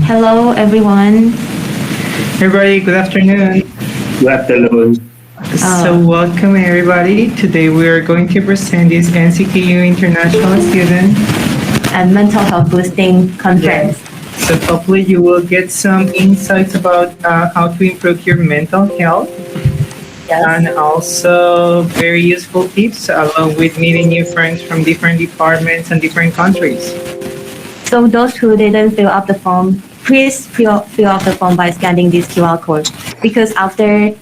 Hello, everyone. Everybody, good afternoon. Good afternoon. Welcome everybody. Today we are going to present this NCKU International Student. And mental health boosting Yes. conference. So hopefully you will get some insights about how to improve your mental health and Yes. also very useful tips along with meeting new friends from different departments and different countries. So those who didn't fill up the form, please fill up the form by scanning this QR code. Because after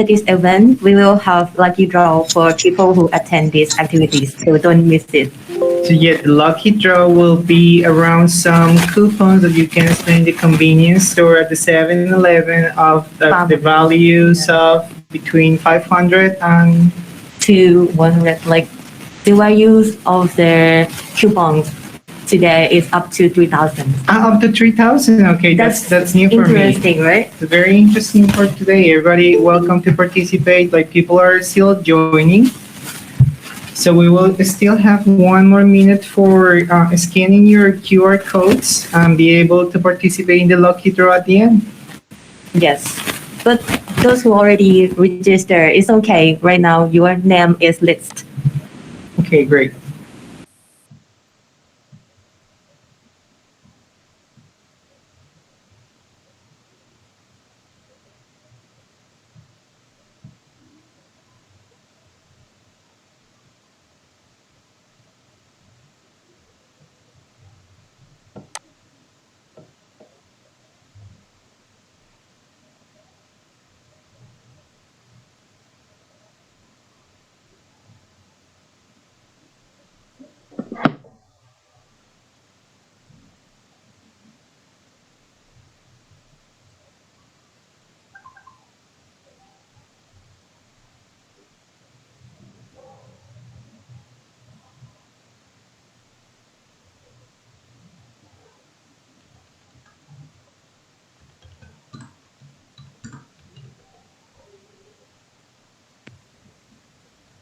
this event, we will have lucky draw for people who attend these activities. So don't miss it. So yeah, the lucky draw will be around some coupons that you can spend in the convenience store at the 7-Eleven of the values of between 500 and To 100, like the values of the coupons today is up to 3,000. up to 3,000. Okay, that's new for me. Interesting, right? It's very interesting for today. Everybody, welcome to participate. Like people are still joining. So we will still have one more minute for scanning your QR codes and be able to participate in the lucky draw at the end. Yes. But those who already registered, it's okay. Right now, your name is listed. Okay, great.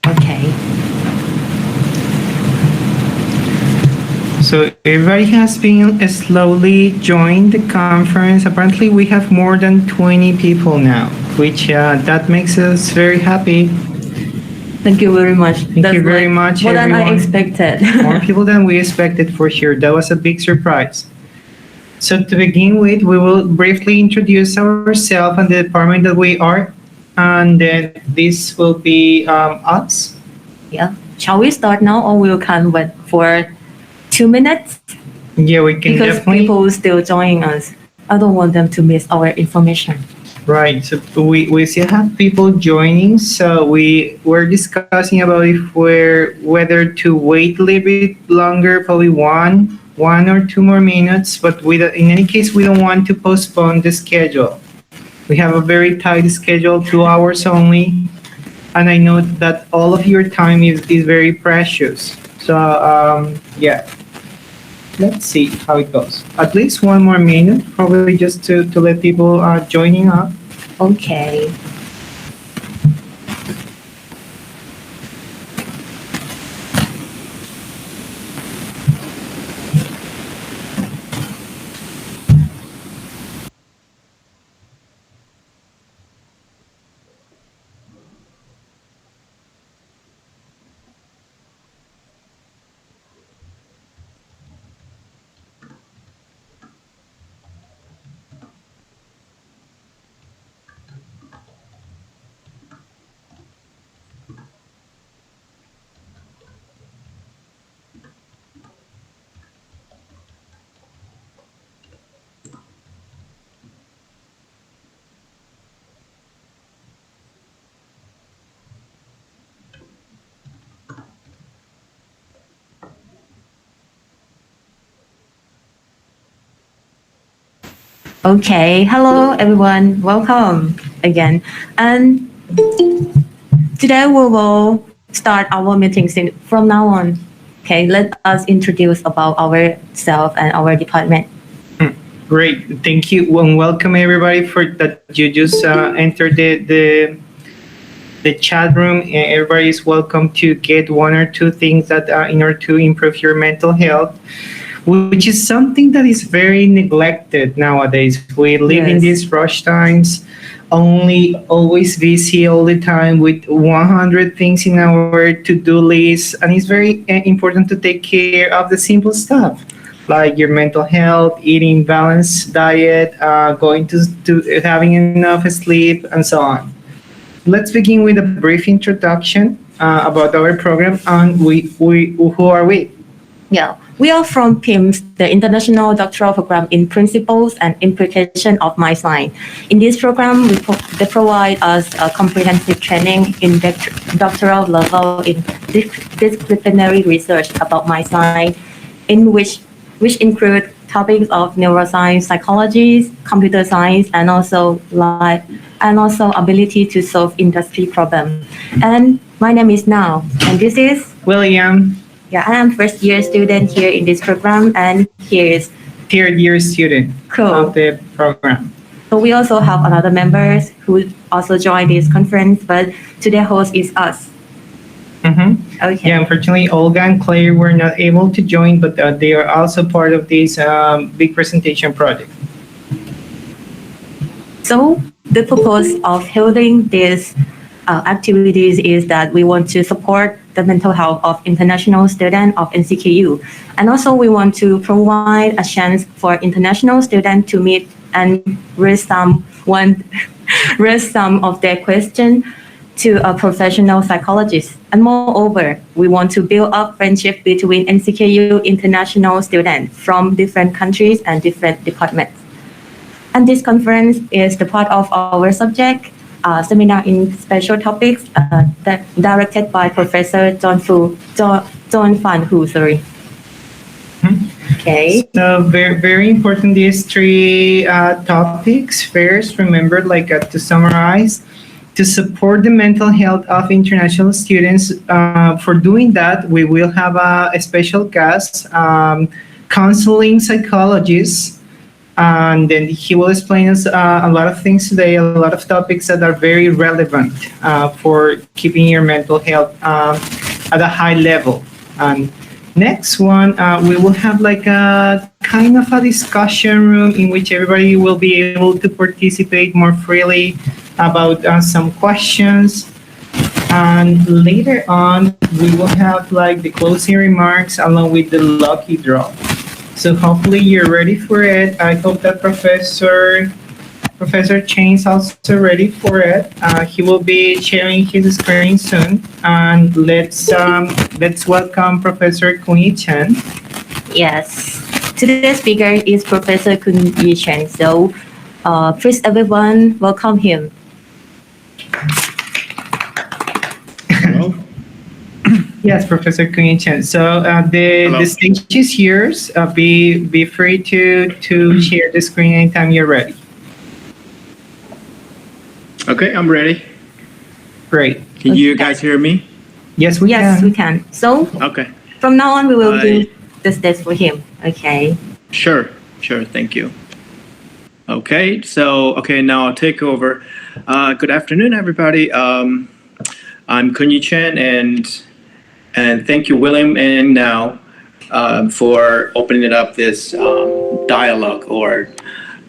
Okay. So everybody has been slowly joined the conference. Apparently, we have more than 20 people now, which that makes us very happy. Thank you very much. Thank you very much, more than I everyone. expected. More people than we expected for sure. That was a big surprise. So to begin with, we will briefly introduce ourselves and the department that we are, and then this will be us. Yeah. Shall we start now, or we can wait for 2 minutes? Yeah, we can Because definitely. people still joining us. I don't want them to miss our information. Right. So we still have people joining. So we were discussing about if whether to wait a little bit longer, probably one or two more minutes. But in any case, we don't want to postpone the schedule. We have a very tight schedule, 2 hours only, and I know that all of your time is very precious. So yeah, let's see how it goes. At least one more minute, probably just to let people joining up. Okay. Okay. Hello, everyone. Welcome again. And today we will start our meeting from now on. Okay. Let us introduce about ourselves and our department. Great, thank you, and welcome everybody for that you just entered the chat room. Everybody is welcome to get one or two things that in order to improve your mental health. which is something that is very neglected nowadays. We live in Yes. these rush times, only always busy all the time with 100 things in our to-do list, and it's very important to take care of the simple stuff like your mental health, eating balanced diet, going to having enough sleep, and so on. Let's begin with a brief introduction about our program and who are we? Yeah, we are from PIMS, the International Doctoral Program in Principles and Implication of Mind Science. In this program, they provide us a comprehensive training in doctoral level in disciplinary research about mind science, in which include topics of neuroscience, psychology, computer science, and also ability to solve industry problem. And my name is Now, and this is William, yeah, I am first year student here in this program, and here is third year student of cool. the program. So we also have another members who also joined this conference, but today host is us. Okay. Yeah, unfortunately, Olga and Claire were not able to join, but they are also part of this big presentation project. So the purpose of holding these activities is that we want to support the mental health of international students of NCKU. And also we want to provide a chance for international students to meet and raise some of their questions to a professional psychologist. And moreover, we want to build up friendship between NCKU international students from different countries and different departments. And this conference is the part of our subject seminar in special topics that directed by Professor John Fan Hu. Sorry. Okay. So very important. These three topics. First, remember, to summarize, to support the mental health of international students. For doing that, we will have a special guest, counseling psychologist. And then he will explain us a lot of things today, a lot of topics that are very relevant for keeping your mental health at a high level. And next one, we will have like a kind of a discussion room in which everybody will be able to participate more freely about some questions. And later on, we will have like the closing remarks along with the lucky draw. So hopefully you're ready for it. I hope that Professor Chain's also ready for it. He will be sharing his screen soon. And let's welcome Professor Kun Chen. Yes. Today's speaker is Professor Kun Chen. So please everyone welcome him. Hello. Yes, Professor Kun Chen. So the stage is yours. Be free to share the screen anytime you're ready. Okay, I'm ready. Great. Can you guys hear me? Yes, we Yes, can. we can. So Okay. from now on, we will do the stage for him. Okay. Sure. Thank you. Okay, now I'll take over. Good afternoon, everybody. I'm Kun Chen, and thank you, William and Now, for opening up this dialogue or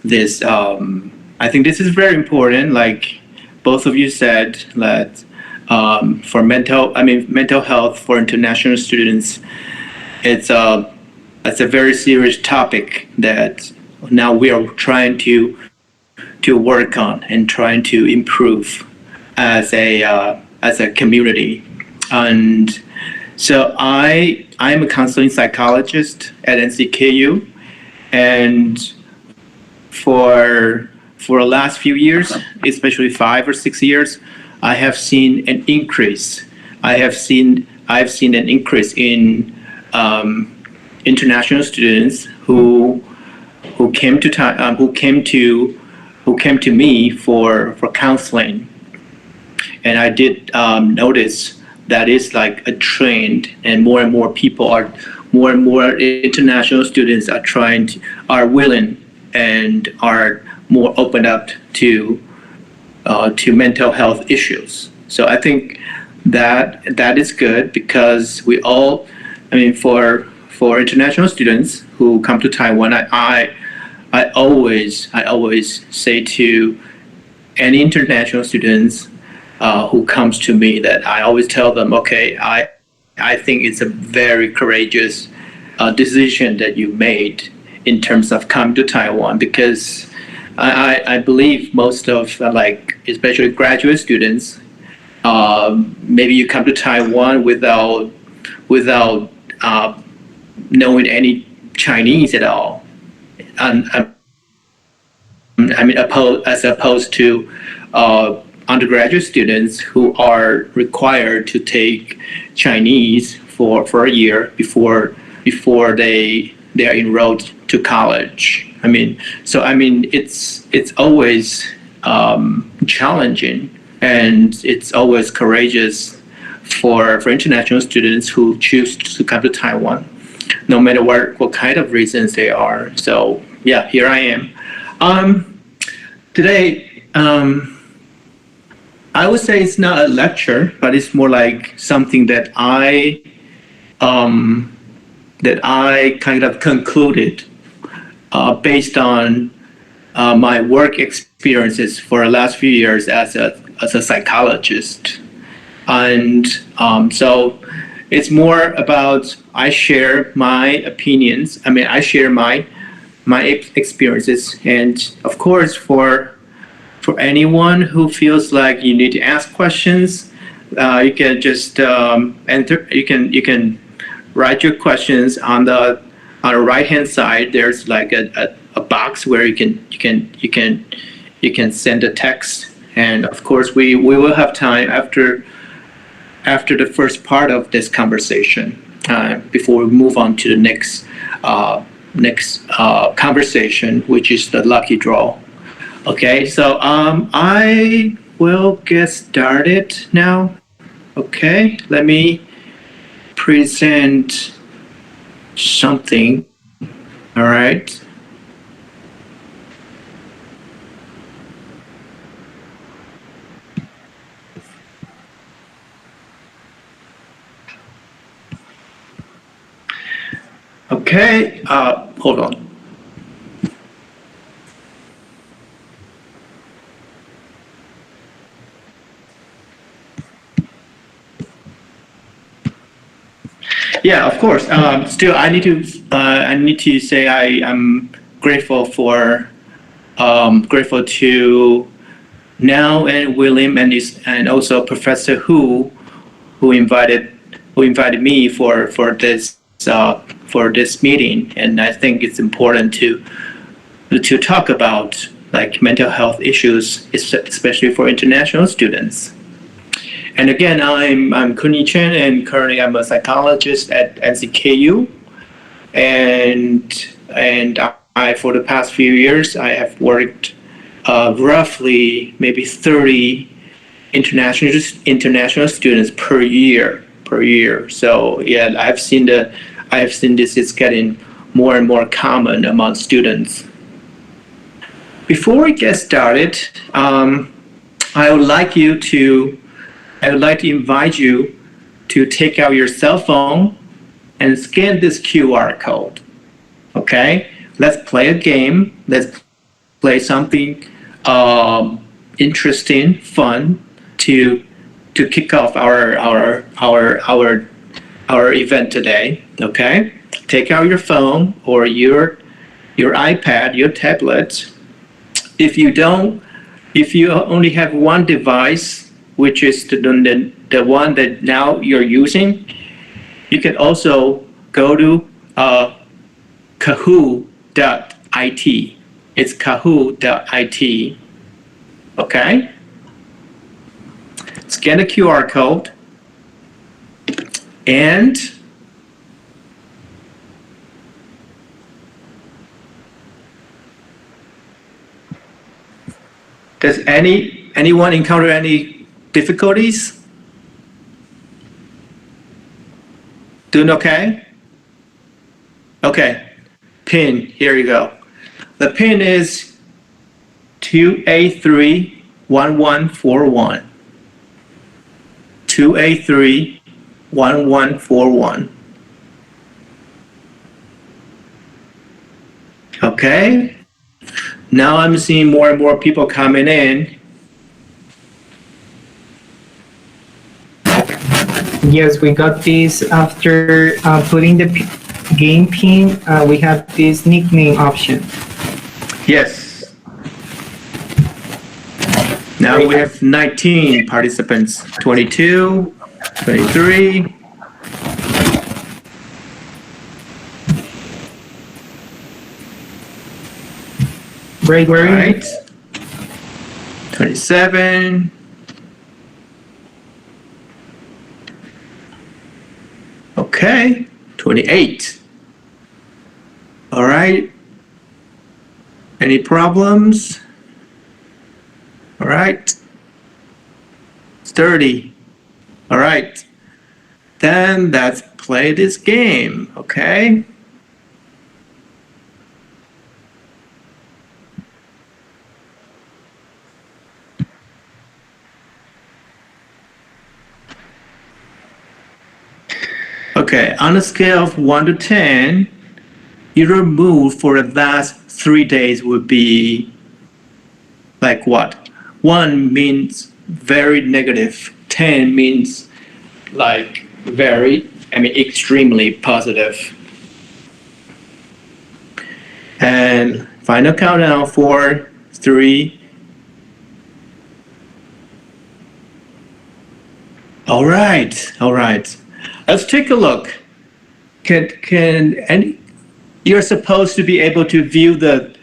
this. I think this is very important. Like both of you said, that for mental health for international students, it's a very serious topic that now we are trying to work on and trying to improve as a community. And so I'm a counseling psychologist at NCKU, and for the last few years, especially 5 or 6 years, I have seen an increase. I've seen an increase in international students who came to me for counseling, and I did notice that is like a trend, and more and more international students are willing and are more open up to mental health issues. So I think that is good, because we all, for international students who come to Taiwan, I always say to any international students who comes to me that I always tell them, okay, I think it's a very courageous decision that you made in terms of coming to Taiwan, because I believe most of like especially graduate students, maybe you come to Taiwan without knowing any Chinese at all. I mean, as opposed to undergraduate students who are required to take Chinese for a year before they are enrolled to college. It's always challenging, and it's always courageous for international students who choose to come to Taiwan, no matter what kind of reasons they are. So yeah, here I am. Today, I would say it's not a lecture, but it's more like something that I kind of concluded based on my work experiences for the last few years as a psychologist. And so it's more about I share my opinions. I mean, I share my experiences, and of course, for anyone who feels like you need to ask questions, you can just enter. You can write your questions on the right hand side. There's like a box where you can send a text, and of course, we will have time after the first part of this conversation, before we move on to the next conversation, which is the lucky draw. Okay, so I will get started now. Okay, let me present something. All right. Okay, hold on. Yeah, of course. Still, I need to say I am grateful to Now and William and also Professor who invited me for this meeting, and I think it's important to talk about like mental health issues, especially for international students. And again, I'm Kuni Chen, and currently I'm a psychologist at NCKU, and I for the past few years I have worked roughly maybe 30 international students per year. So yeah, I have seen this is getting more and more common among students. Before we get started, I would like to invite you to take out your cell phone and scan this QR code. Okay, let's play a game. Let's play something interesting, fun to kick off our event today. Okay, take out your phone or your iPad, your tablet. If you only have one device, which is the one that now you're using, you can also go to kahoo.it. It's kahoo.it. Okay? Scan the QR code, and does anyone encounter any difficulties? Doing okay? Okay. PIN, here you go. The PIN is 2A31141. 2A31141. Okay. Now I'm seeing more and more people coming in. Yes, we got this after putting the game pin. We have this nickname option. Yes. Now we have 19 participants. 22, 23. Great, All right. 27. Okay. 28. All right. Any problems? All right. 30. All right. Then let's play this game, okay? Okay, on a scale of 1 to 10, your mood for the last 3 days would be like what? 1 means very negative, 10 means like extremely positive. And final countdown, 4, 3. All right. Let's take a look. And you're supposed to be able to view the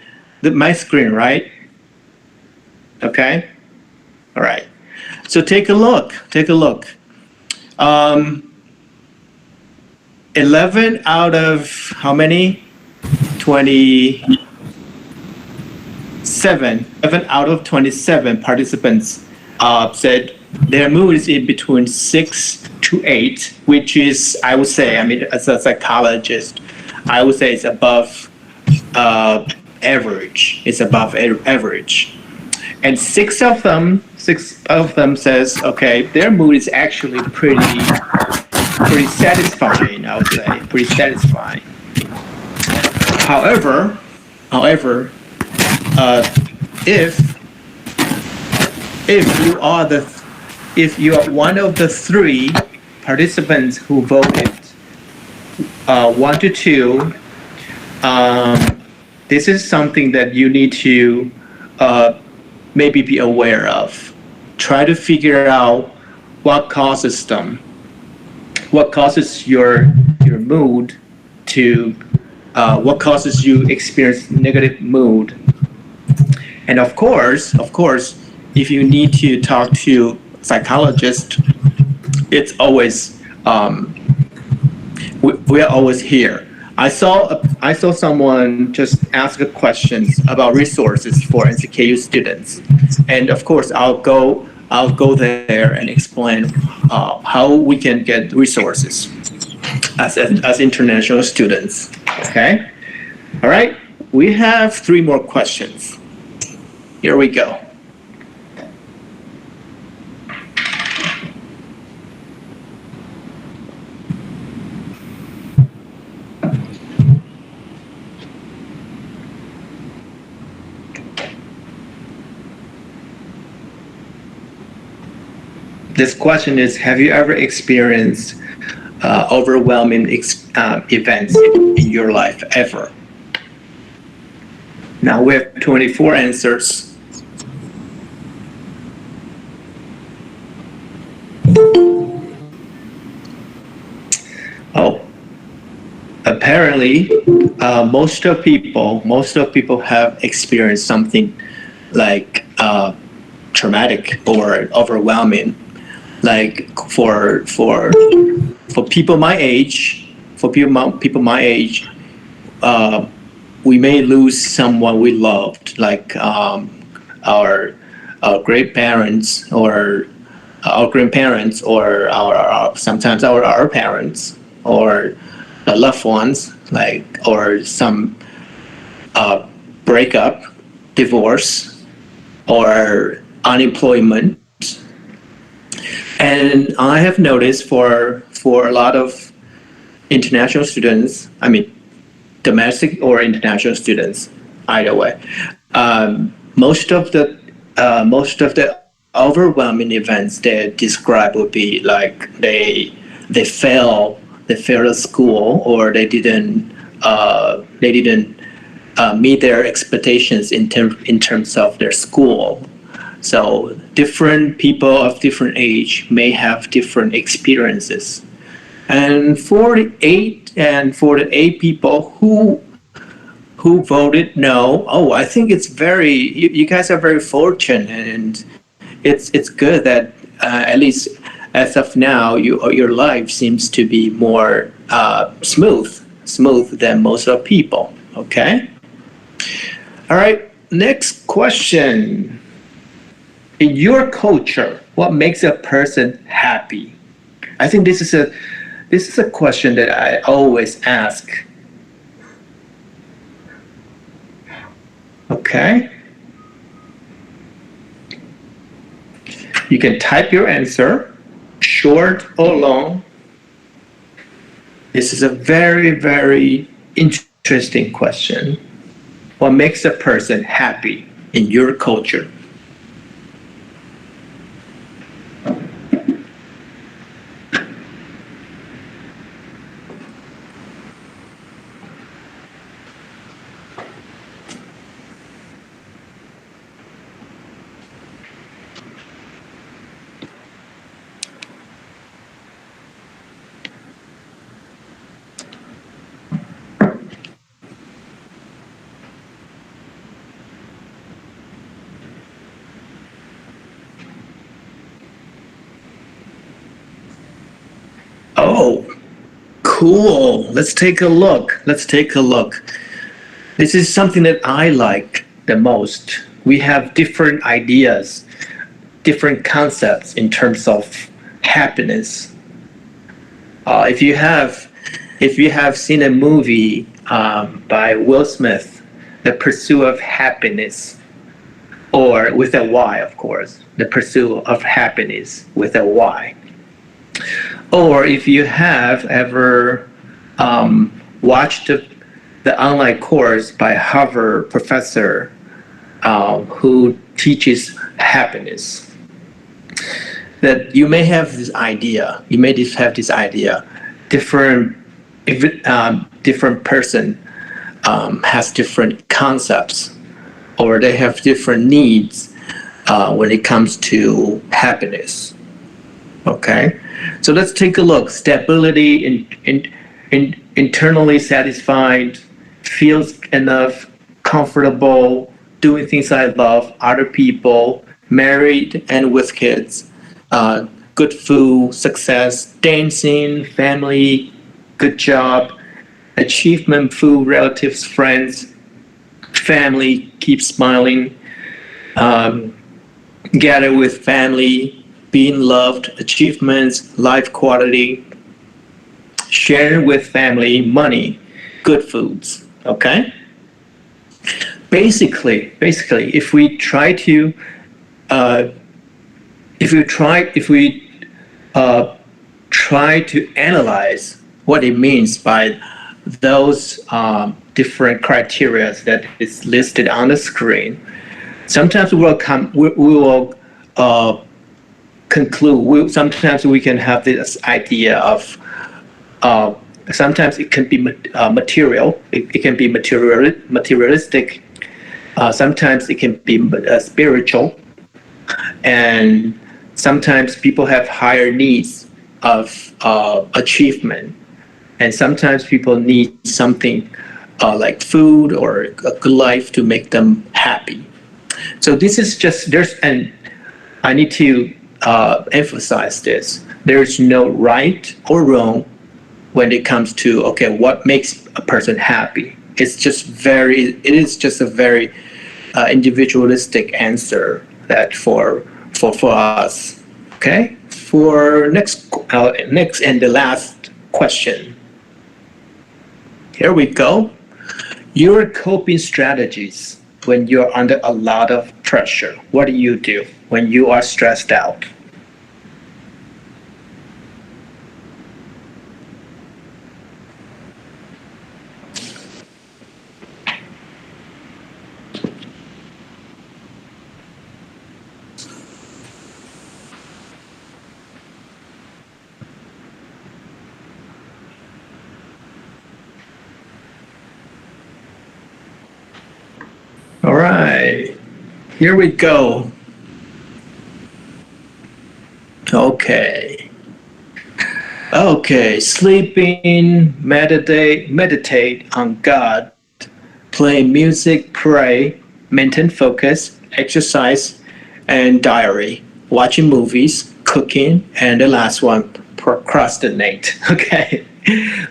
my screen, right? Okay. All right. So take a look. 11 out of how many? 27. 11 out of 27 participants said their mood is in between 6 to 8, which is, I would say, as a psychologist, I would say it's above average. It's above average. And six of them says, okay, their mood is actually pretty satisfying. I would say pretty satisfying. However, if you are one of the 3 participants who voted 1 to 2, this is something that you need to maybe be aware of. Try to figure out what causes them, what causes your mood to, what causes you experience negative mood. And of course, if you need to talk to a psychologist, it's always we are always here. I saw someone just ask a questions about resources for NCKU students, and of course I'll go there and explain how we can get resources as international students. Okay, all right. We have 3 more questions. Here we go. This question is, have you ever experienced overwhelming events in your life ever? Now we have 24 answers. Oh, apparently most of people have experienced something like traumatic or overwhelming. Like for people my age, we may lose someone we loved, like our great parents or our grandparents or our sometimes our parents or loved ones, like, or some breakup, divorce, or unemployment. And I have noticed for a lot of international students, domestic or international students, either way. Most of the overwhelming events they describe would be like they fail at school, or they didn't meet their expectations in terms of their school. So different people of different age may have different experiences. And for the eight people who voted no, oh, I think it's you guys are very fortunate, and it's good that at least as of now, your life seems to be more smooth than most of people. Okay. All right. Next question. In your culture, what makes a person happy? I think this is a question that I always ask. Okay. You can type your answer, short or long. This is a very, very interesting question. What makes a person happy in your culture? Oh, cool. Let's take a look. This is something that I like the most. We have different ideas, different concepts in terms of happiness. If you have seen a movie by Will Smith, The Pursuit of Happiness, or with a Y, of course, The Pursuit of Happiness with a Y. Or if you have ever watched the online course by Harvard professor who teaches happiness, that you may have this idea. You may just have this idea. Different different person has different concepts, or they have different needs when it comes to happiness. Okay, so let's take a look. Stability, internally satisfied, feels enough, comfortable, doing things I love, other people, married and with kids, good food, success, dancing, family, good job, achievement, food, relatives, friends, family, keep smiling, um, gather with family, being loved, achievements, life quality, sharing with family, money, good foods. Okay. Basically, if we try to, uh, if we try to analyze what it means by those different criteria that is listed on the screen, sometimes we will conclude. Sometimes we can have this idea of. Uh, Sometimes it can be material. It can be materialistic. Sometimes it can be spiritual, and sometimes people have higher needs of achievement, and sometimes people need something like food or a good life to make them happy. So this is just and I need to emphasize this. There's no right or wrong when it comes to okay, what makes a person happy. It is just a very individualistic answer that for us. Okay, for next and the last question. Here we go. Your coping strategies when you're under a lot of pressure. What do you do when you are stressed out? Here we go. Okay. Okay. Sleeping, meditate on God, play music, pray, maintain focus, exercise, and diary, watching movies, cooking, and the last one, procrastinate. Okay.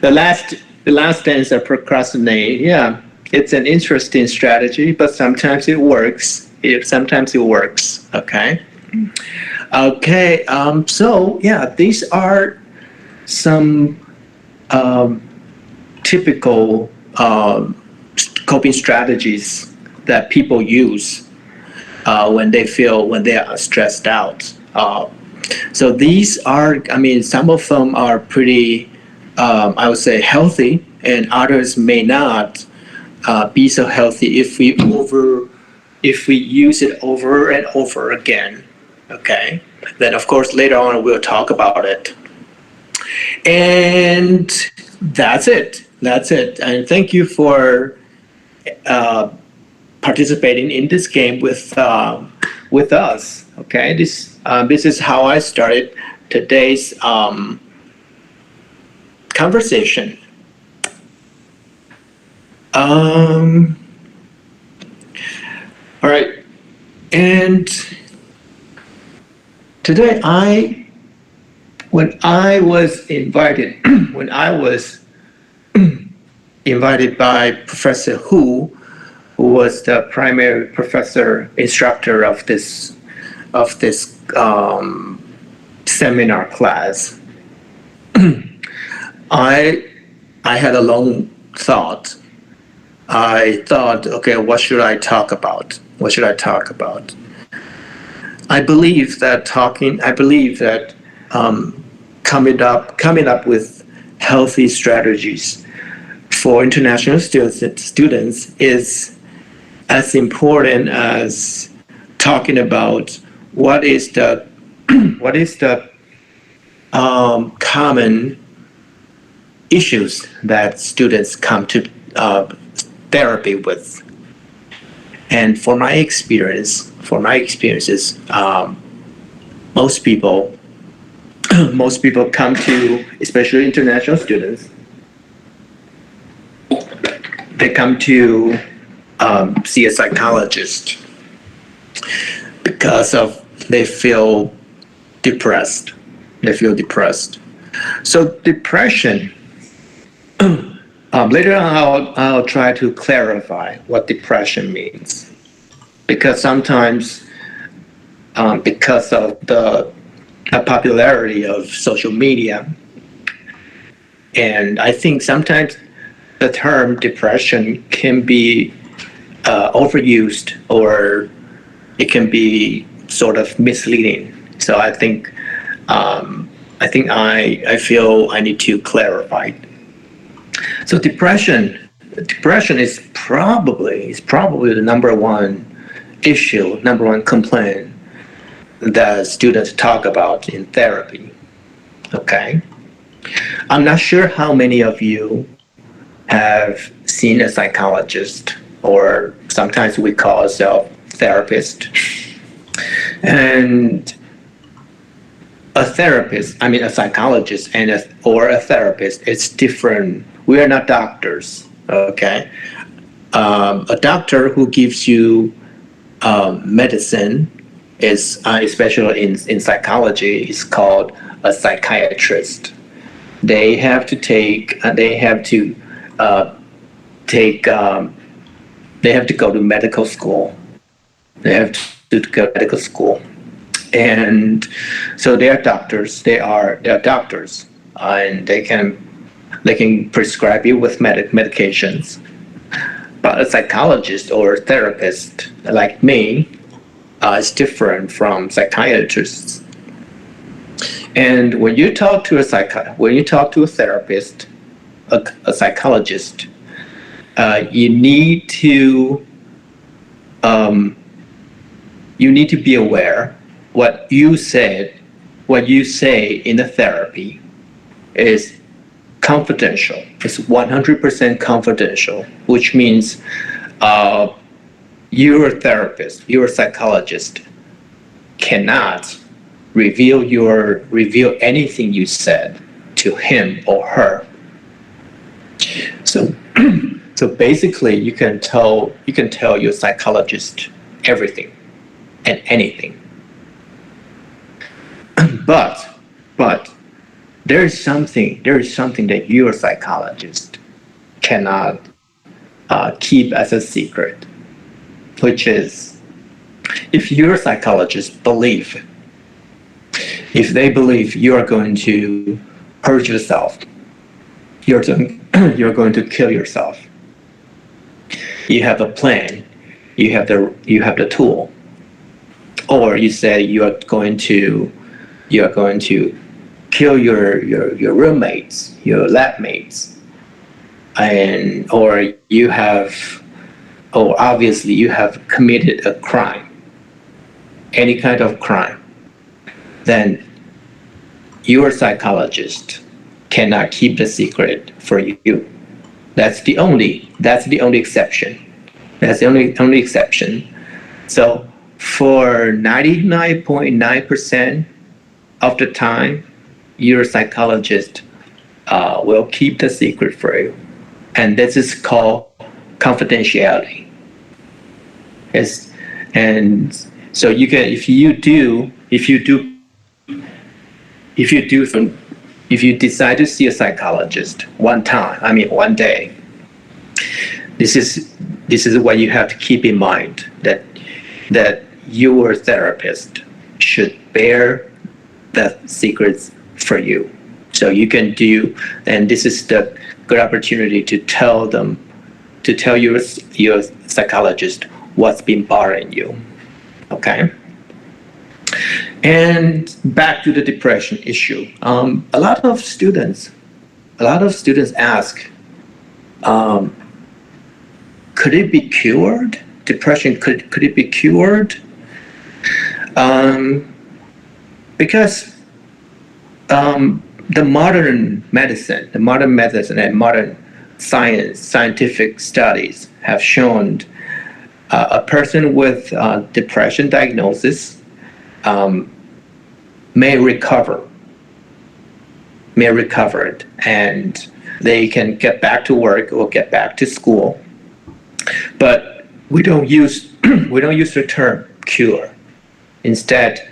The last answer, procrastinate. Yeah, it's an interesting strategy, but sometimes it works. Sometimes it works. Okay. Okay. So yeah, these are some um, typical coping strategies that people use when they are stressed out. So these are, I mean, some of them are pretty, I would say, healthy, and others may not be so healthy if we use it over and over again. Okay, then of course later on we'll talk about it. And that's it. That's it. And thank you for uh, participating in this game with us. Okay, this is how I started today's conversation. Um, all right, and today when I was invited when I was invited by Professor who was the primary professor instructor of this seminar class. I I had a long thought. I thought, okay, what should I talk about? What should I talk about? I believe that coming up with healthy strategies for international students is as important as talking about what is the what is the common issues that students come to therapy with. And for my experiences, most people most people come to, especially international students, they come to see a psychologist because of they feel depressed. They feel depressed. So depression. Later on, I'll try to clarify what depression means, because sometimes, because of the popularity of social media, and I think sometimes the term depression can be overused, or it can be sort of misleading. So I feel I need to clarify. So depression is probably the number one issue, number one complaint that students talk about in therapy. Okay, I'm not sure how many of you have seen a psychologist, or sometimes we call ourselves therapist. And a psychologist or a therapist, it's different. We are not doctors, okay? A doctor who gives you medicine is, especially in psychology, is called a psychiatrist. They have to uh, take, they have to go to medical school. They have to go to medical school. And so they are doctors. They are doctors, and they can prescribe you with medications. But a psychologist or a therapist like me is different from psychiatrists. And when you talk to a therapist, a psychologist, you need to be aware what you say in the therapy is confidential. It's 100% confidential, which means your therapist, your psychologist cannot reveal anything you said to him or her. So so basically you can tell your psychologist everything and anything. But there is something that your psychologist cannot keep as a secret, which is if your psychologist if they believe you are going to hurt yourself, you're going to kill yourself. You have a plan, you have the tool, or you say you are going to kill your roommates, your lab mates, and or obviously you have committed a crime, any kind of crime, then your psychologist cannot keep the secret for you. That's the only exception. That's the only exception. So for 99.9% of the time, your psychologist will keep the secret for you, and this is called confidentiality. Yes, and so you can if you decide to see a psychologist one day, this is what you have to keep in mind, that your therapist should bear the secrets for you. So you can do, and this is the good opportunity to tell your psychologist what's been bothering you. Okay. And back to the depression issue. A lot of students ask, could it be cured? Depression, could it be cured? Because the modern medicine and modern scientific studies have shown a person with depression diagnosis may recover it, and they can get back to work or get back to school. But we don't use the term cure. Instead,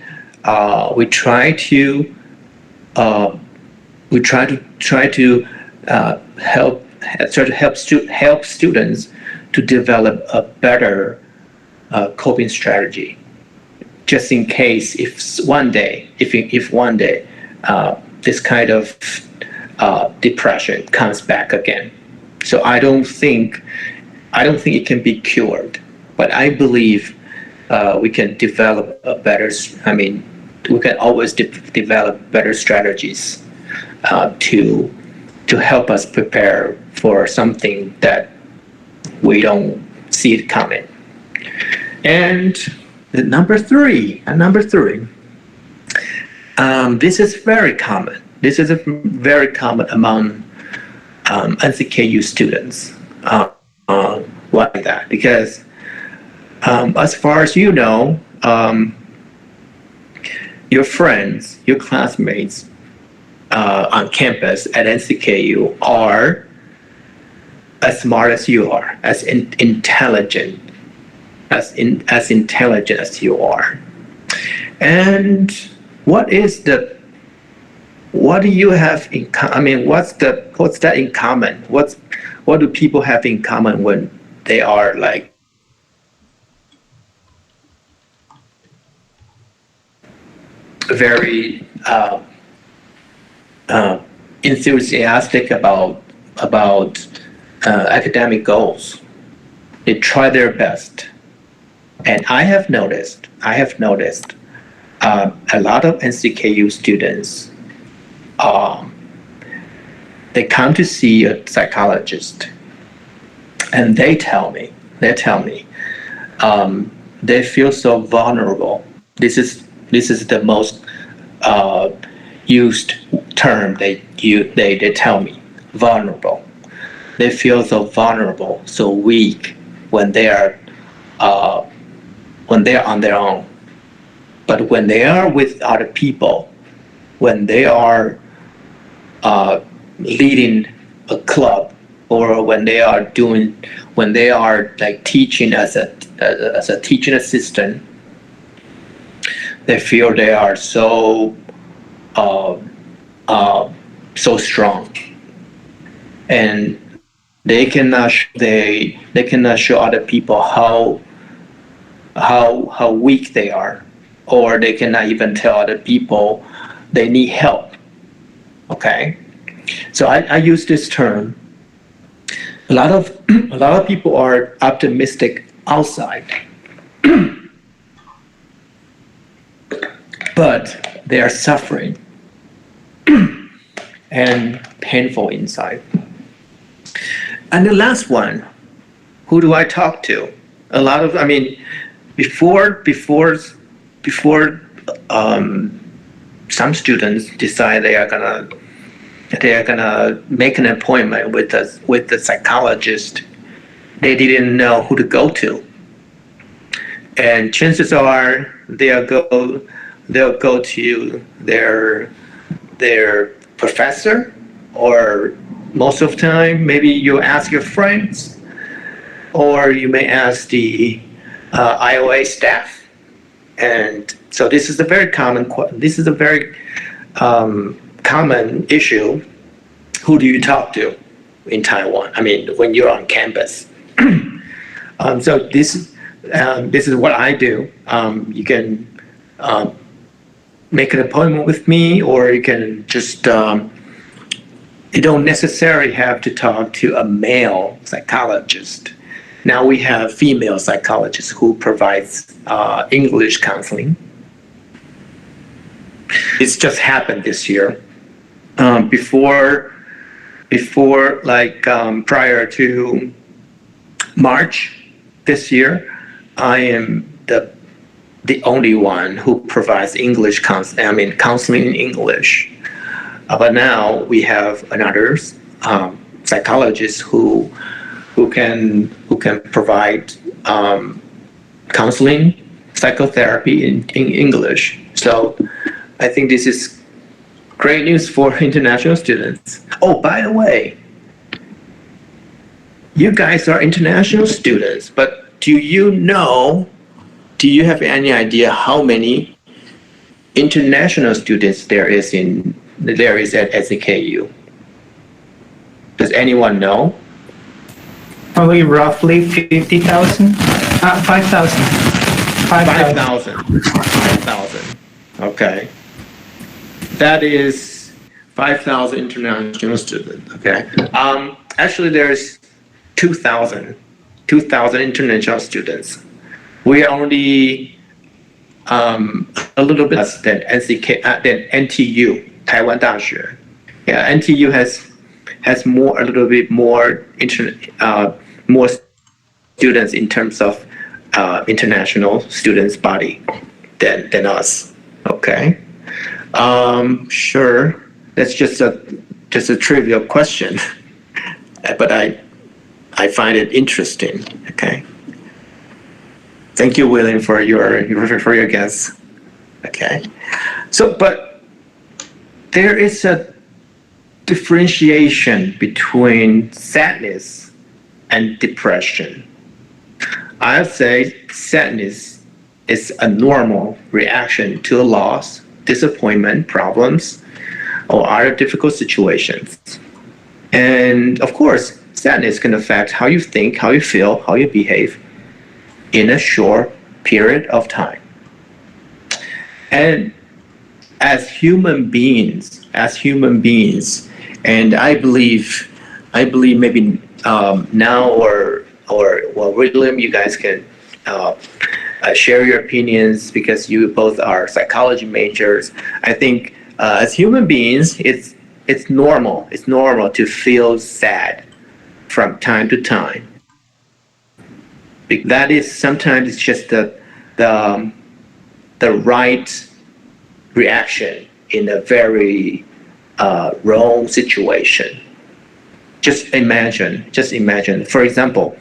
we try to help students to develop a better coping strategy, just in case if one day this kind of depression comes back again. So I don't think it can be cured, but I believe we can develop we can always develop better strategies to help us prepare for something that we don't see it coming. And number three, this is very common. This is very common among NCKU students. Why that? Because as far as you know, your friends, your classmates on campus at NCKU are as smart as you are, as intelligent as you are. And what do you have in common? What's that in common? What do people have in common when they are like very enthusiastic about academic goals? They try their best, and I have noticed a lot of NCKU students, they come to see a psychologist, and they tell me they feel so vulnerable. This is the most used term they tell me, vulnerable. They feel so vulnerable, so weak when they are when they're on their own. But when they are with other people, when they are leading a club, or when they are like teaching as a teaching assistant, they feel they are so so strong, and they cannot show other people how weak they are, or they cannot even tell other people they need help. Okay, so I use this term. A lot of people are optimistic outside, but they are suffering and painful inside. And the last one, who do I talk to? Before some students decide they are gonna make an appointment with the psychologist, they didn't know who to go to, and chances are they'll go to their professor, or most of the time maybe you ask your friends, or you may ask the IOA staff. And so this is a very common issue. Who do you talk to in Taiwan? When you're on campus. So this is what I do. You can make an appointment with me, or you can just you don't necessarily have to talk to a male psychologist. Now we have female psychologists who provides English counseling. It's just happened this year. Prior to March this year, I am the only one who provides counseling in English. But now we have another psychologist who can provide counseling, psychotherapy in English. So I think this is great news for international students. Oh, by the way, you guys are international students, but do you have any idea how many international students there is at NCKU? Does anyone know? Probably roughly 50,000. 5,000. 5,000. Okay. That is 5,000 international students. Okay. Actually, there's 2,000 international students. We are only a little bit less than NTU, Taiwan 大学. Yeah, NTU has a little bit more more students in terms of international students body than us. Okay. Sure. That's just a trivial question, but I find it interesting. Okay. Thank you, William, for your guess. Okay. So, but there is a differentiation between sadness and depression. I'd say sadness is a normal reaction to a loss, disappointment, problems, or other difficult situations. And of course, sadness can affect how you think, how you feel, how you behave in a short period of time. And as human beings, and I believe maybe now or William, you guys can share your opinions because you both are psychology majors. I think as human beings, it's normal. It's normal to feel sad from time to time. That is sometimes it's just the right reaction in a very wrong situation. Just imagine. For example,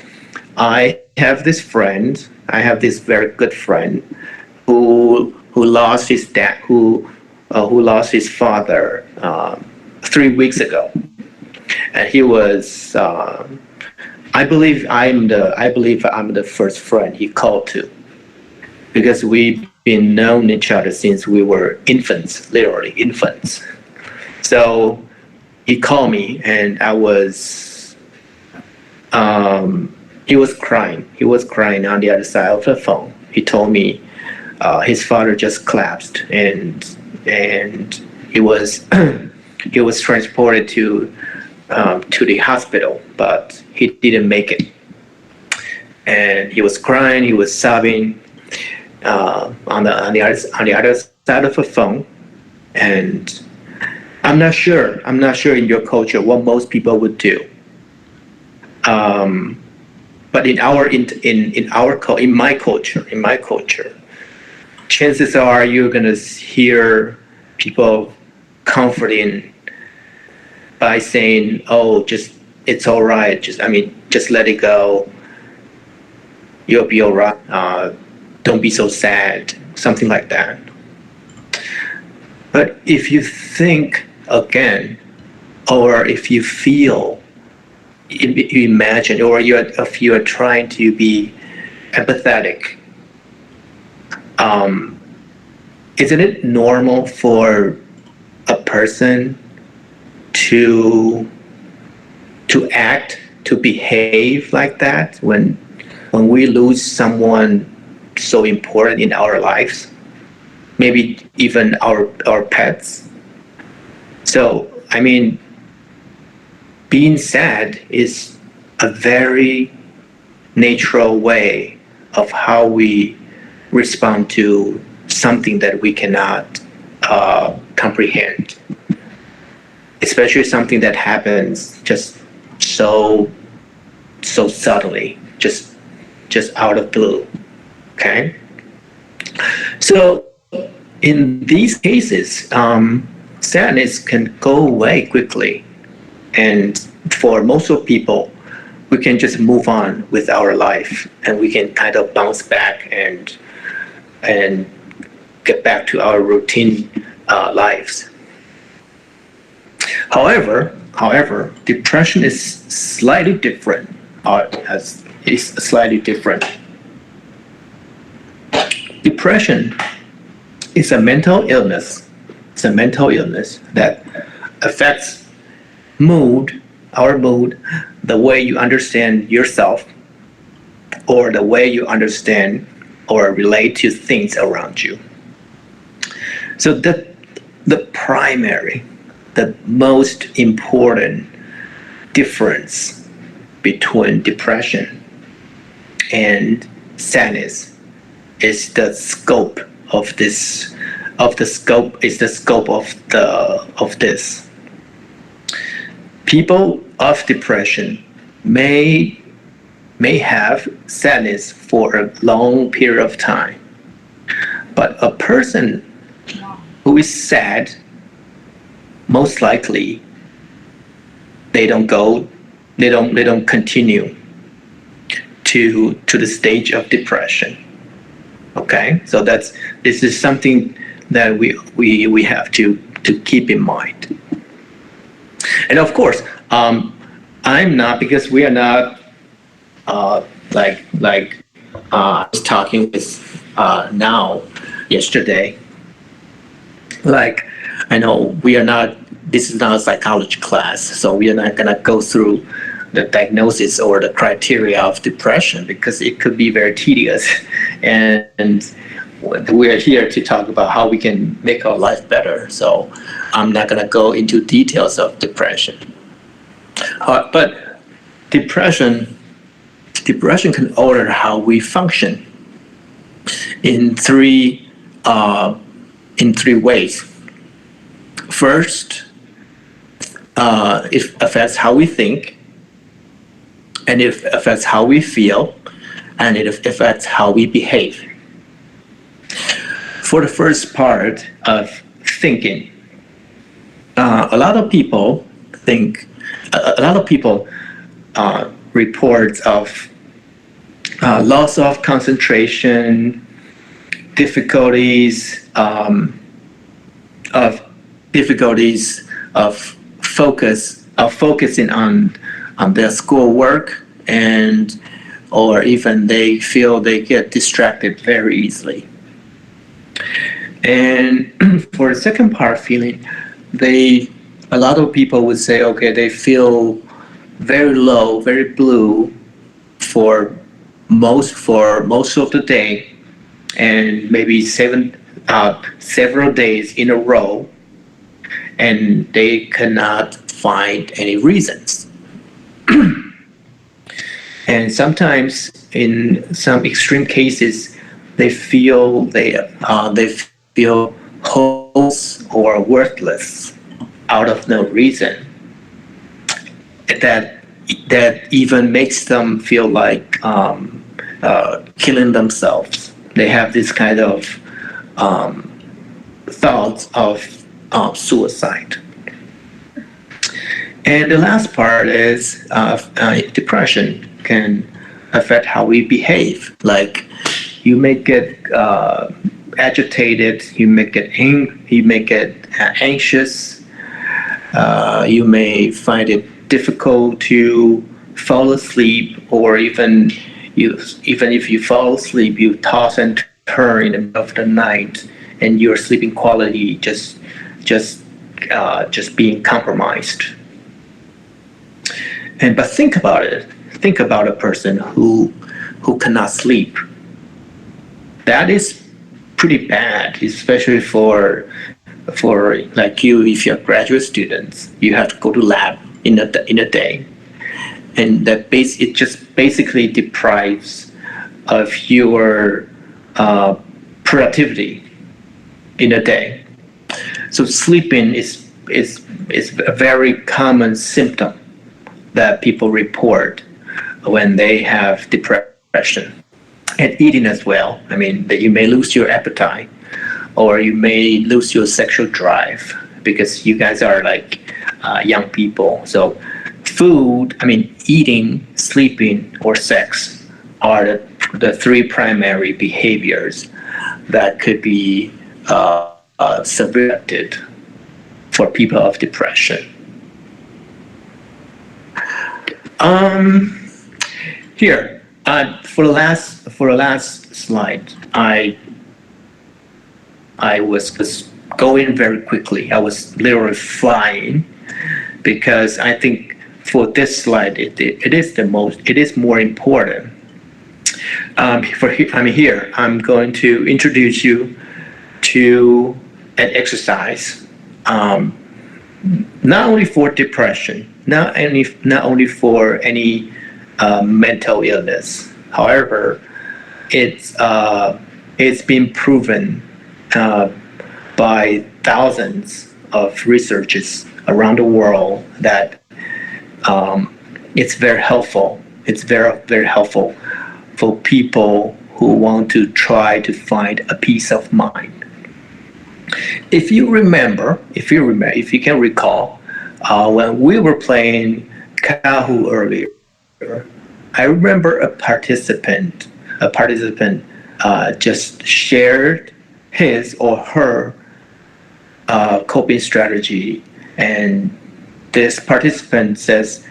I have this friend. I have this very good friend who lost his dad, who lost his father 3 weeks ago, and he was. I believe I'm the first friend he called to, because we've been known each other since we were infants, literally infants. So he called me, and I was. He was crying. He was crying on the other side of the phone. He told me his father just collapsed, and he was he was transported to the hospital, but he didn't make it. And he was crying. He was sobbing on the other side of the phone. And I'm not sure. I'm not sure in your culture what most people would do. But in my culture, chances are you're gonna hear people comforting by saying, "Oh, just it's all right. Just let it go. You'll be all right. Don't be so sad." Something like that. But if you think again, or if you feel, you imagine, or if you are trying to be empathetic, isn't it normal for a person to act, to behave like that when we lose someone so important in our lives, maybe even our pets? So being sad is a very natural way of how we respond to something that we cannot comprehend, especially something that happens just so subtly, just out of blue. Okay, so in these cases, sadness can go away quickly, and for most of people, we can just move on with our life, and we can kind of bounce back and get back to our routine lives. However, depression is slightly different. Is slightly different. Depression is a mental illness. It's a mental illness that affects our mood, the way you understand yourself, or the way you understand or relate to things around you. So the most important difference between depression and sadness is the scope of this of this. People of depression may have sadness for a long period of time, but a person who is sad, most likely they don't continue to the stage of depression. Okay, so this is something that we have to keep in mind. And of course, I'm not, because we are not I was talking with now yesterday. Like, I know we are not. This is not a psychology class, so we are not gonna go through the diagnosis or the criteria of depression, because it could be very tedious, and we are here to talk about how we can make our life better. So I'm not gonna go into details of depression, but depression can alter how we function in three ways. First, it affects how we think, and it affects how we feel, and it affects how we behave. For the first part of thinking, a lot of people report of loss of concentration, difficulties of difficulties of focusing on their schoolwork, and or even they feel they get distracted very easily. And for the second part, feeling, they a lot of people would say, okay, they feel very low, very blue for most of the day, and maybe several days in a row, and they cannot find any reasons. And sometimes, in some extreme cases, they feel hopeless or worthless out of no reason. That that even makes them feel like killing themselves. They have this kind of thoughts of suicide. And the last part is depression can affect how we behave. Like you may get agitated, you may get anxious, you may find it difficult to fall asleep, or even if you fall asleep, you toss and turn in the middle of the night, and your sleeping quality just being compromised. And but think about it. Think about a person who cannot sleep. That is pretty bad, especially for like you. If you're graduate students, you have to go to lab in a day, and it just basically deprives of your productivity in a day. So sleeping is a very common symptom that people report when they have depression. And eating as well. I mean, that you may lose your appetite, or you may lose your sexual drive, because you guys are like young people. So eating, sleeping, or sex are the three primary behaviors that could be subjected for people of depression. Here, for the last slide, I was just going very quickly. I was literally flying, because I think for this slide, it is more important. Here, I'm going to introduce you to an exercise, not only for depression, not only for any mental illness. However, it's been proven by thousands of researchers around the world that it's very helpful. It's very helpful for people who want to try to find a peace of mind. If you can recall, when we were playing Kahoot earlier, I remember a participant just shared his or her coping strategy, and this participant says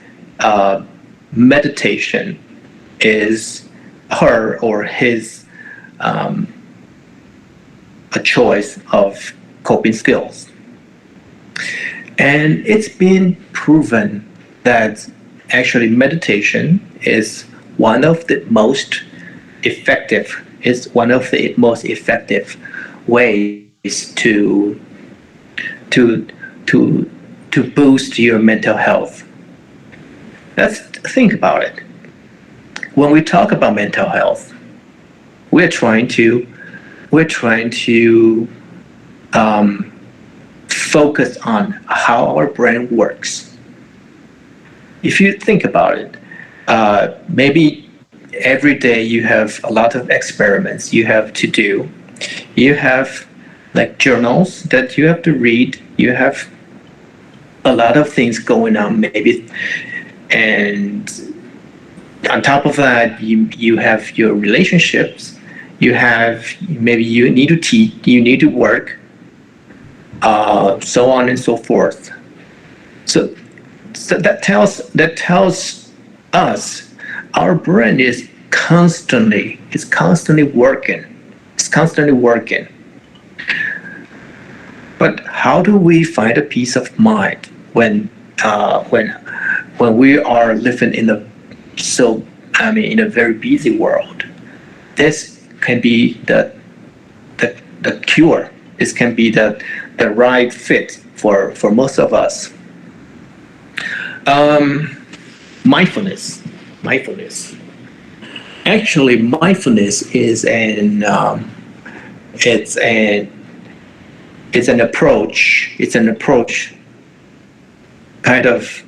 meditation is her or his a choice of coping skills. And it's been proven that actually meditation is one of the most effective ways to boost your mental health. Let's think about it. When we talk about mental health, we're trying to focus on how our brain works. If you think about it, maybe every day you have a lot of experiments you have to do. You have like journals that you have to read. You have a lot of things going on maybe, and On top of that, you have your relationships. You have maybe you need to teach, you need to work, so on and so forth. So, that tells us our brain is constantly working. It's constantly working. But how do we find a peace of mind when uh, when when we are living in a so in a very busy world? This can be the cure. This can be the right fit for most of us. Um, mindfulness, mindfulness. Actually, mindfulness is it's an it's an approach. It's an approach kind of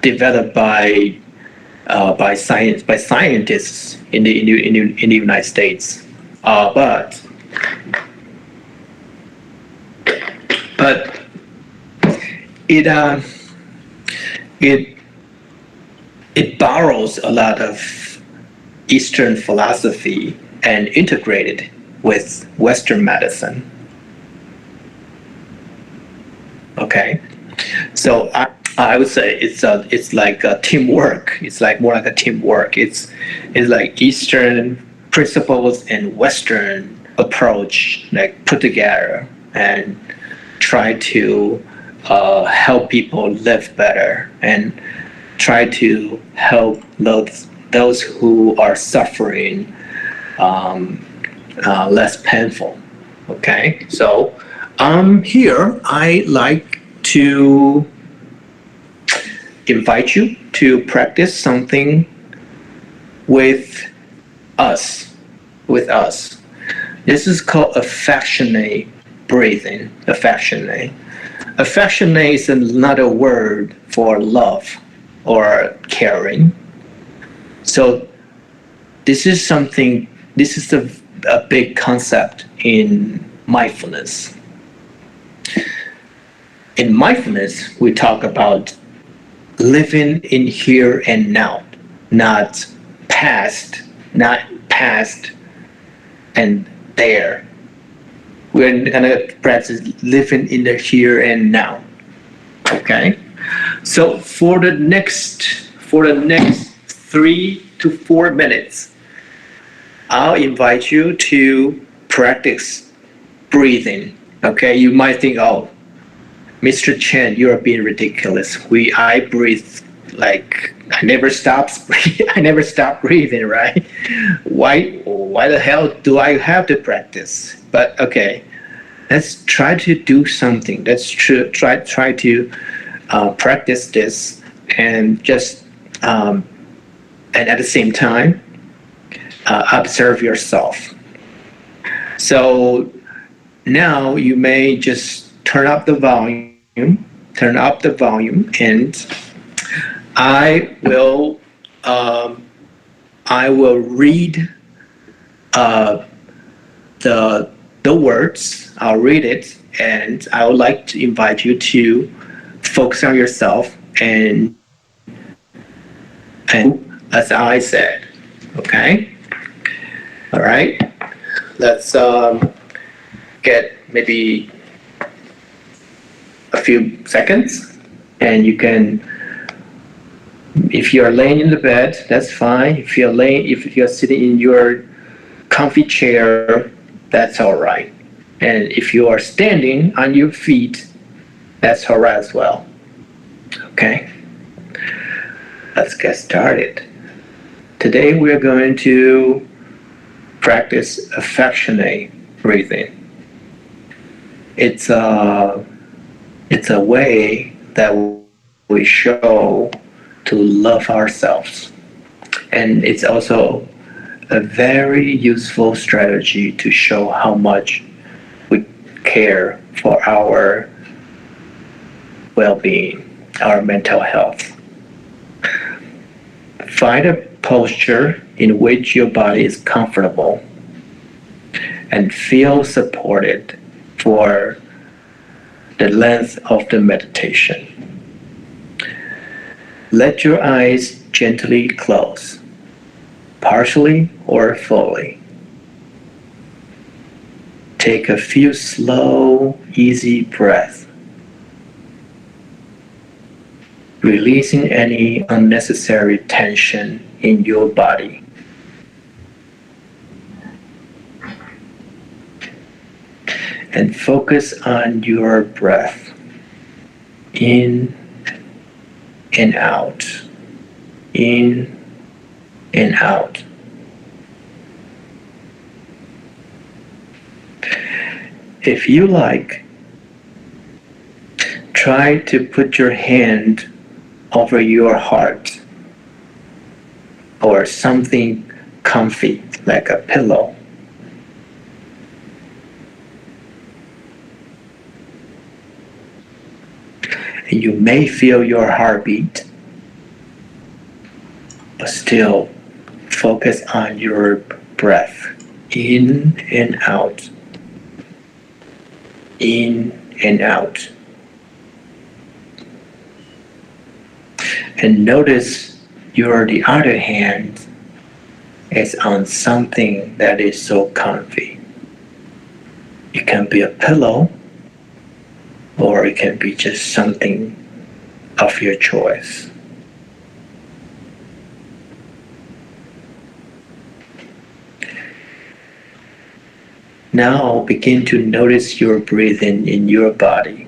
developed by scientists in the United States. But but it it it borrows a lot of Eastern philosophy and integrated with Western medicine. Okay, so I would say it's like a teamwork. It's like more like a teamwork. It's like Eastern principles and Western approach like put together and try to help people live better and try to help those who are suffering less painful. Okay, so here I like to invite you to practice something with us. With us. This is called affectionate breathing. Affectionate. Affectionate is another word for love or caring. So this is something. This is a big concept in mindfulness. In mindfulness, we talk about living in here and now, not past, not past and there. We're gonna practice living in the here and now. Okay. So for the next 3 to 4 minutes, I'll invite you to practice breathing. Okay. You might think, oh, Mr. Chen, you're being ridiculous. I breathe like I never stop. I never stop breathing, right? Why the hell do I have to practice? But okay, let's try to do something. Let's try to practice this and just and at the same time observe yourself. So now you may just turn up the volume, and I will read the words. I'll read it, and I would like to invite you to focus on yourself and as I said. Okay. All right. Let's get maybe a few seconds, and you can, if you're laying in the bed, that's fine. If you're sitting in your comfy chair, that's all right. And if you are standing on your feet, that's all right as well. Okay, let's get started. Today we're going to practice affectionate breathing. It's a way that we show to love ourselves. And it's also a very useful strategy to show how much we care for our well-being, our mental health. Find a posture in which your body is comfortable and feel supported for the length of the meditation. Let your eyes gently close partially or fully. Take a few slow, easy breaths, releasing any unnecessary tension in your body. And focus on your breath in and out, in and out. If you like, try to put your hand over your heart or something comfy like a pillow. And you may feel your heartbeat, but still focus on your breath in and out, in and out. And notice the other hand is on something that is so comfy. It can be a pillow, or it can be just something of your choice. Now begin to notice your breathing in your body.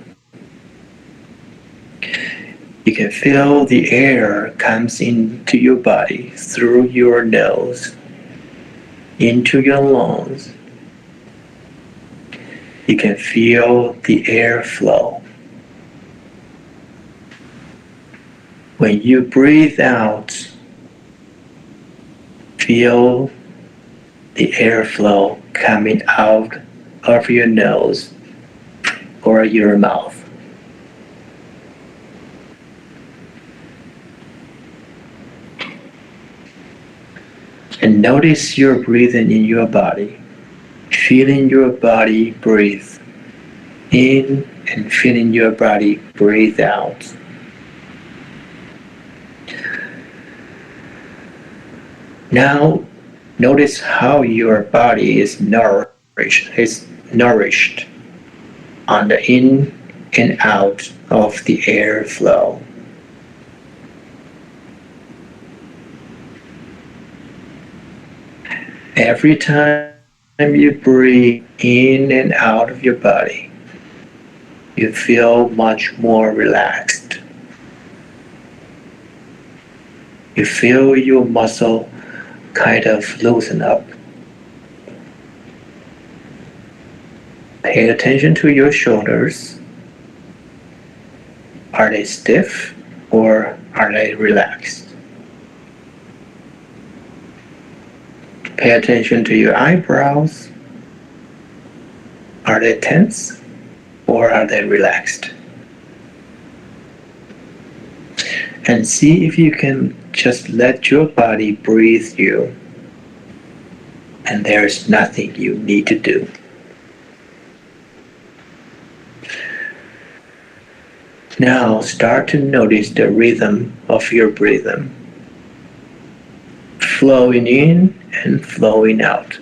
You can feel the air comes into your body through your nose, into your lungs. You can feel the air flow. When you breathe out, feel the airflow coming out of your nose or your mouth. And notice your breathing in your body, feeling your body breathe in and feeling your body breathe out. Now notice how your body is nourished on the in and out of the air flow. Every time you breathe in and out of your body, you feel much more relaxed. You feel your muscle kind of loosen up. Pay attention to your shoulders. Are they stiff or are they relaxed? Pay attention to your eyebrows. Are they tense or are they relaxed? And see if you can just let your body breathe you, and there's nothing you need to do. Now start to notice the rhythm of your breathing, flowing in and flowing out.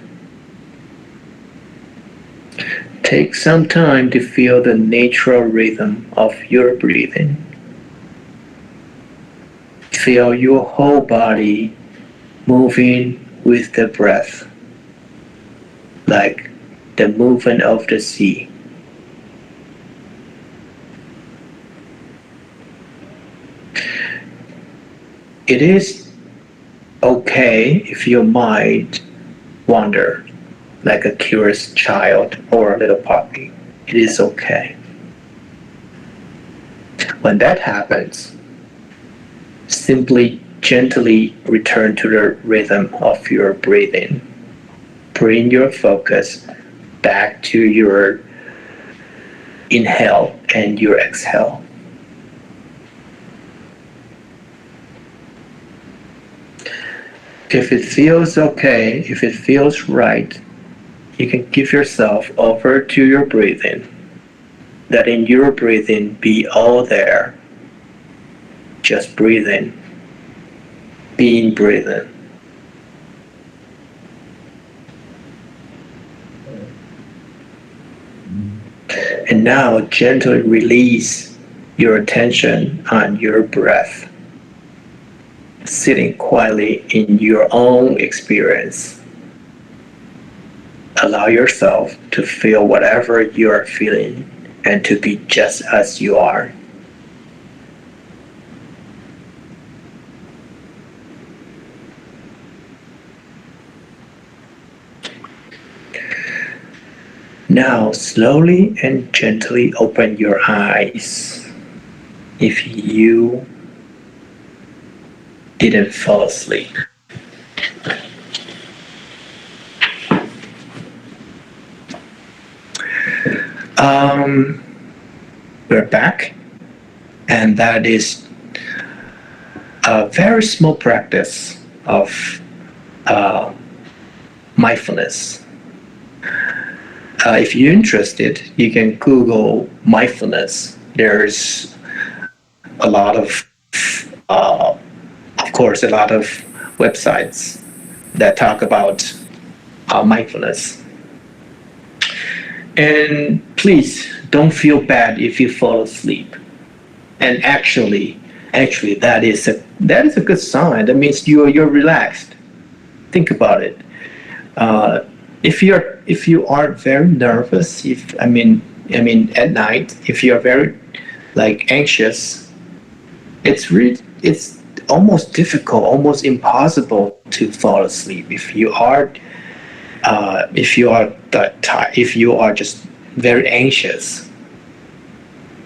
Take some time to feel the natural rhythm of your breathing. Feel your whole body moving with the breath, like the movement of the sea. It is okay if your mind wanders like a curious child or a little puppy. It is okay. When that happens, simply gently return to the rhythm of your breathing. Bring your focus back to your inhale and your exhale. If it feels okay, if it feels right, you can give yourself over to your breathing. Letting your breathing be all there. Just breathing, being breathing. And now gently release your attention on your breath, sitting quietly in your own experience. Allow yourself to feel whatever you are feeling and to be just as you are. Now, slowly and gently open your eyes if you didn't fall asleep. Um, we're back, and that is a very small practice of uh, mindfulness. If you're interested, you can Google mindfulness. There's a lot of course, a lot of websites that talk about mindfulness. And please don't feel bad if you fall asleep. And actually, that is a good sign. That means you're relaxed. Think about it. Uh, if you are very nervous, if I mean at night, if you are very like anxious, it's almost difficult, almost impossible to fall asleep if you are just very anxious.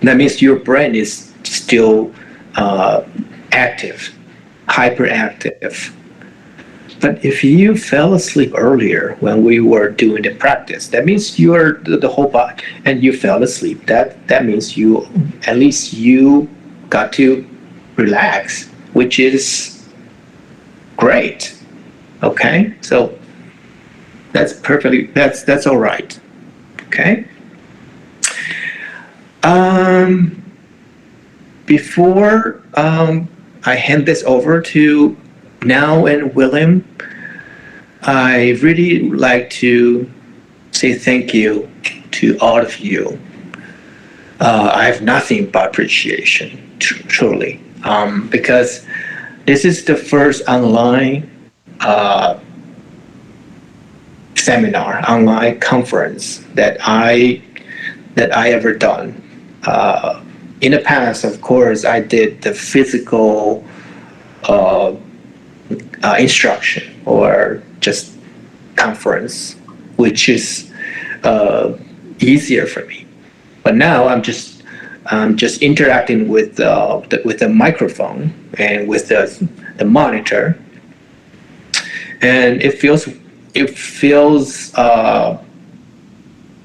That means your brain is still active, hyperactive. But if you fell asleep earlier when we were doing the practice, that means you're the whole body, and you fell asleep. That means you at least you got to relax, which is great. Okay, so that's all right. Okay. Before I hand this over to Now and William, I really like to say thank you to all of you. I have nothing but appreciation, truly, because this is the first online seminar, online conference that I ever done. In the past, of course, I did the physical instruction or just conference, which is easier for me. But now I'm just interacting with the microphone and with the monitor, and it feels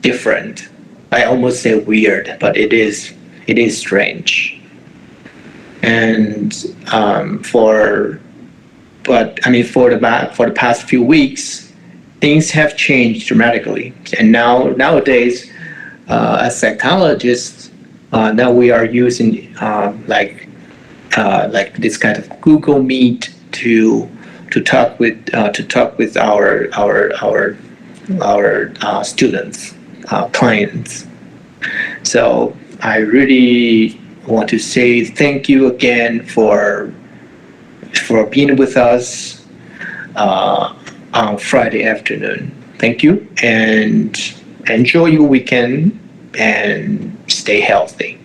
different. I almost say weird, but it is strange. And for the past few weeks, things have changed dramatically. And nowadays, as psychologists, now we are using like this kind of Google Meet to talk with our students, clients. So I really want to say thank you again for being with us on Friday afternoon. Thank you, and enjoy your weekend and stay healthy.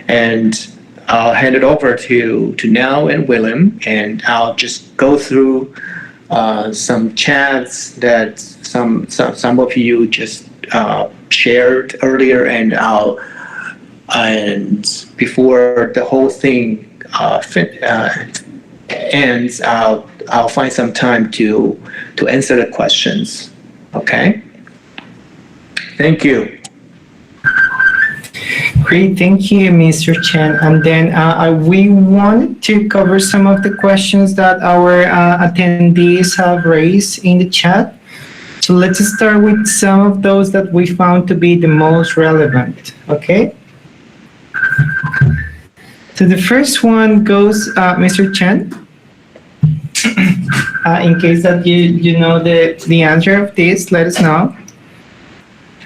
And I'll hand it over to Now and Willem, and I'll just go through some chats that some of you just shared earlier, and before the whole thing ends, I'll find some time to answer the questions. Okay. Thank you. Great, thank you, Mr. Chen. And then we want to cover some of the questions that our attendees have raised in the chat. So let's start with some of those that we found to be the most relevant. Okay. So the first one goes, Mr. Chen. In case that you know the answer of this, let us know.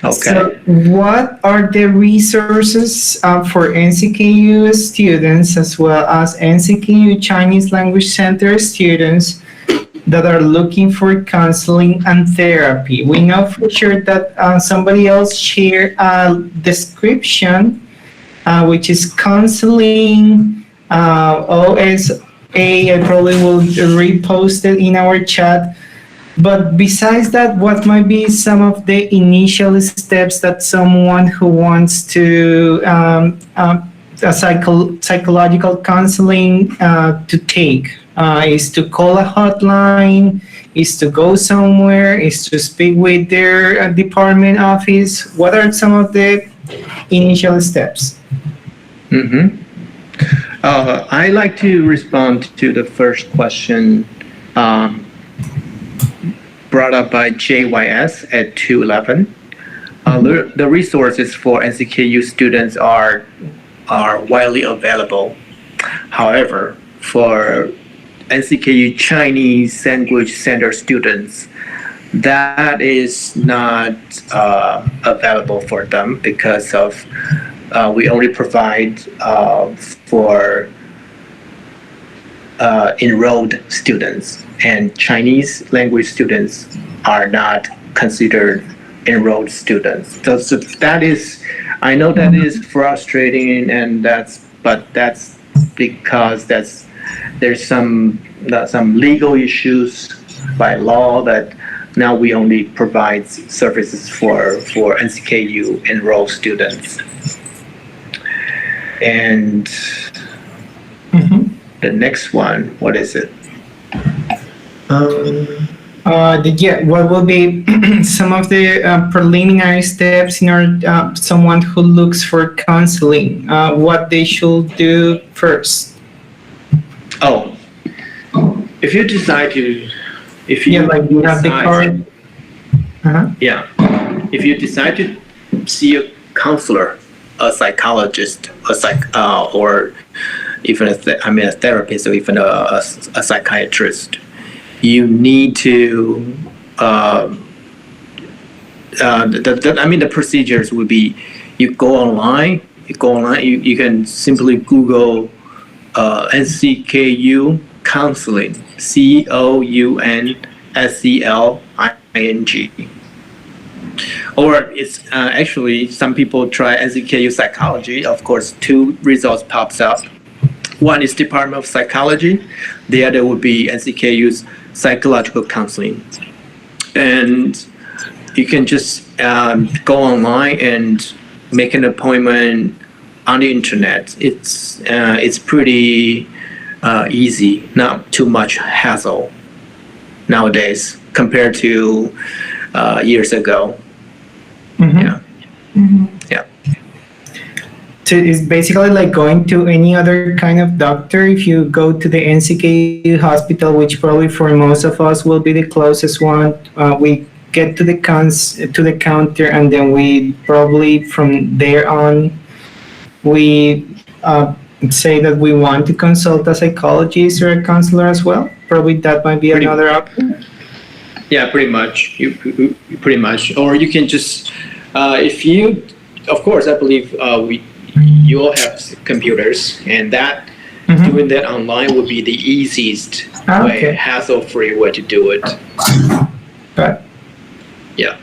So, Okay. what are the resources for NCKU students as well as NCKU Chinese Language Center students that are looking for counseling and therapy? We know for sure that somebody else shared a description, which is counseling OSA. I probably will repost it in our chat. But besides that, what might be some of the initial steps that someone who wants to psychological counseling to take? Is to call a hotline? Is to go somewhere? Is to speak with their department office? What are some of the initial steps? Mm-hmm. I like to respond to the first question um, brought up by JYS at 211. The resources for NCKU students are widely available. However, for NCKU Chinese Language Center students, that is not available for them because of we only provide for enrolled students, and Chinese language students are not considered enrolled students. So that is, I know that is frustrating, and that's because there's some legal issues by law that now we only provide services for NCKU enrolled students. And the next one, what is it? What will be some of the preliminary steps in order someone who looks for counseling? What they should do first? Oh, if you decide to, if Yeah, you like you have the decide, card. Uh-huh. yeah, if you decide to see a counselor, a psychologist, or even a therapist, or even a psychiatrist, you need to. The procedures would be: you go online. You can simply Google NCKU counseling, COUNSELING. Or it's actually some people try NCKU psychology. Of course, two results pops up. One is Department of Psychology. The other would be NCKU's psychological counseling. And you can just go online and make an appointment on the internet. It's pretty easy, not too much hassle nowadays compared to years ago. Yeah. Yeah. So it's basically like going to any other kind of doctor. If you go to the NCKU hospital, which probably for most of us will be the closest one, we get to the counter, and then we probably from there on we say that we want to consult a psychologist or a counselor as well. Probably that might be another option. Yeah, pretty much. Pretty much, or you can just, if you, of course, I believe you all have computers, and that doing that online would be the easiest way, hassle-free way to do it. But Yeah.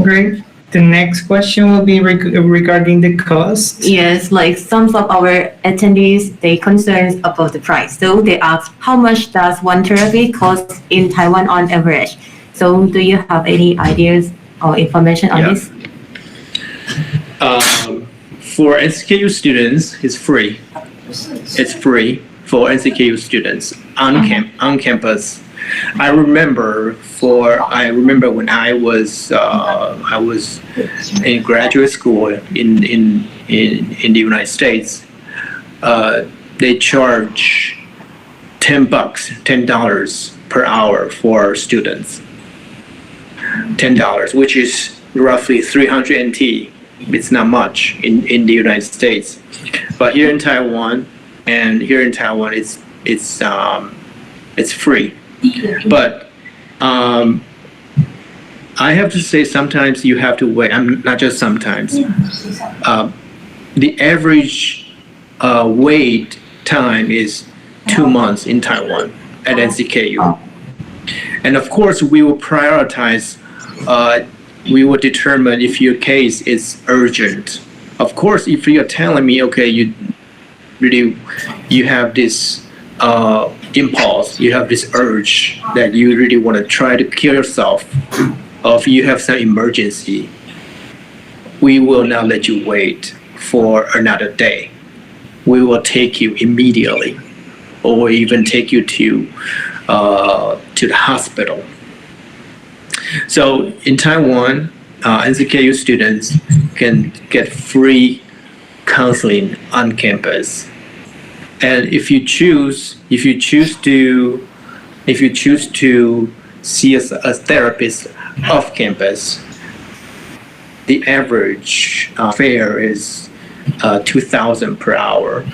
great. The next question will be regarding the cost. Yes, like some of our attendees, they concerns about the price. So they ask, how much does one therapy cost in Taiwan on average? So do you have any ideas or information on this? For NCKU students, it's free. It's free for NCKU students on campus. I remember when I was in graduate school in the United States. They charge $10 per hour for students. $10, which is roughly 300 NT. It's not much in the United States, but here in Taiwan, it's free. But I have to say sometimes you have to wait. I'm not just sometimes. The average wait time is 2 months in Taiwan at NCKU. And of course, we will prioritize, we will determine if your case is urgent. Of course, if you're telling me, okay, you have this impulse, you have this urge that you really want to try to kill yourself, or if you have some emergency, we will not let you wait for another day. We will take you immediately, or even take you to the hospital. So in Taiwan, NCKU students can get free counseling on campus, and if you choose to see a therapist off campus, the average fare is 2,000 per hour.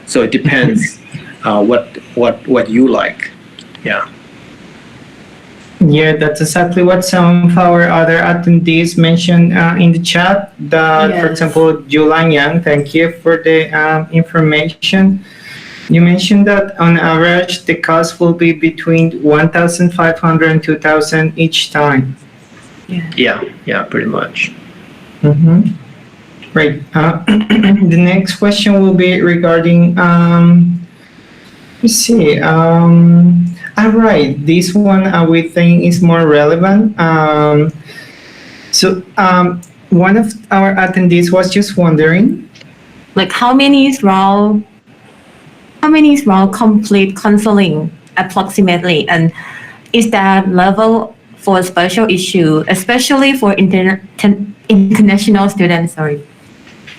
So it depends what you like. Yeah. Yeah, that's exactly what some of our other attendees mentioned in the chat. For Yes. example, Julan Yang, thank you for the information. You mentioned that on average, the cost will be between 1,500 and 2,000 each time. Yeah, pretty much. Mm-hmm. Right. The next question will be regarding, let's see. All right, this one we think is more relevant. One of our attendees was just wondering, Like how many round complete counseling approximately, and is that level for special issue, especially for international students? Sorry.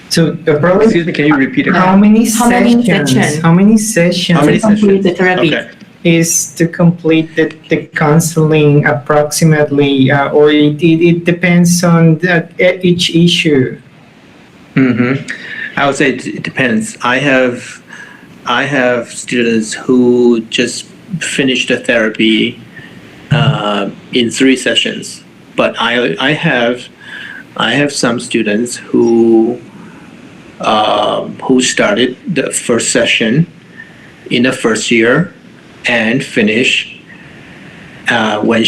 so probably Excuse me, can you repeat again? how many How many sessions? sessions? How many sessions How many complete the sessions? therapy? Okay. is to complete the counseling approximately, or it depends on each issue? I would say it depends. I have students who just finished the therapy in 3 sessions, but I have some students who started the first session in the first year and finish when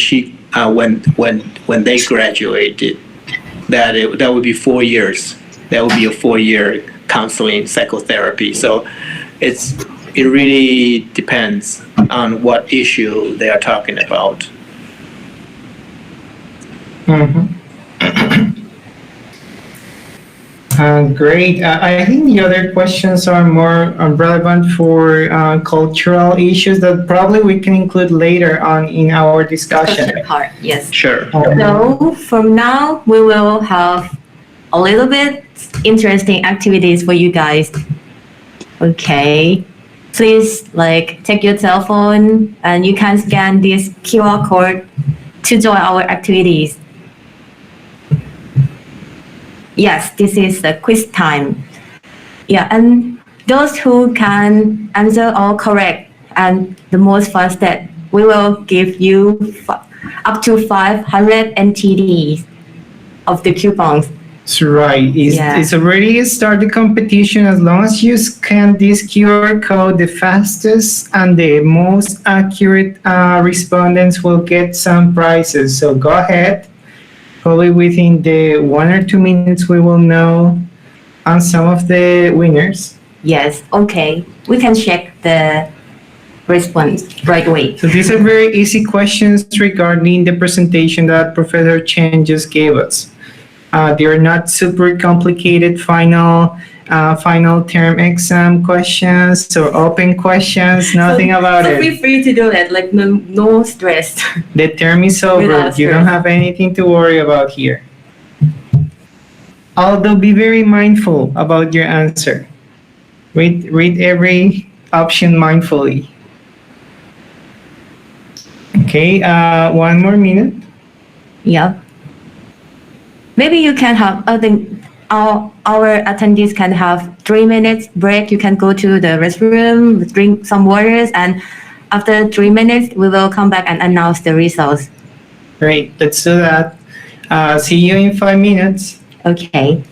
they graduated. That would be 4 years. That would be a 4-year counseling psychotherapy. So it really depends on what issue they are talking about. Mm-hmm. Great. I think the other questions are more relevant for cultural issues that probably we can include later on in our discussion. Part, yes. Sure. So from now we will have a little bit interesting activities for you guys. Okay. Please take your cell phone and you can scan this QR code to join our activities. Yes, this is the quiz time. Yeah, and those who can answer all correct and the most fastest, we will give you up to 500 NTDs of the coupons. That's right. It's already started competition. As long as you scan this QR code, the fastest and the most accurate respondents will get some prizes. So go ahead. Probably within the 1 or 2 minutes, we will know on some of the winners. Yes, okay. We can check the response right away. So these are very easy questions regarding the presentation that Professor Chen just gave us. They are not super complicated final term exam questions or open questions, nothing about so it. Feel free to do that, no stress. The term is over. Without You don't stress. have anything to worry about here. Although be very mindful about your answer. Read every option mindfully. Okay, 1 more minute. Yep. Maybe you can have, our attendees can have 3 minutes break. You can go to the restroom, drink some waters, and after 3 minutes, we will come back and announce the results. Great, let's do that. See you in 5 minutes. Okay.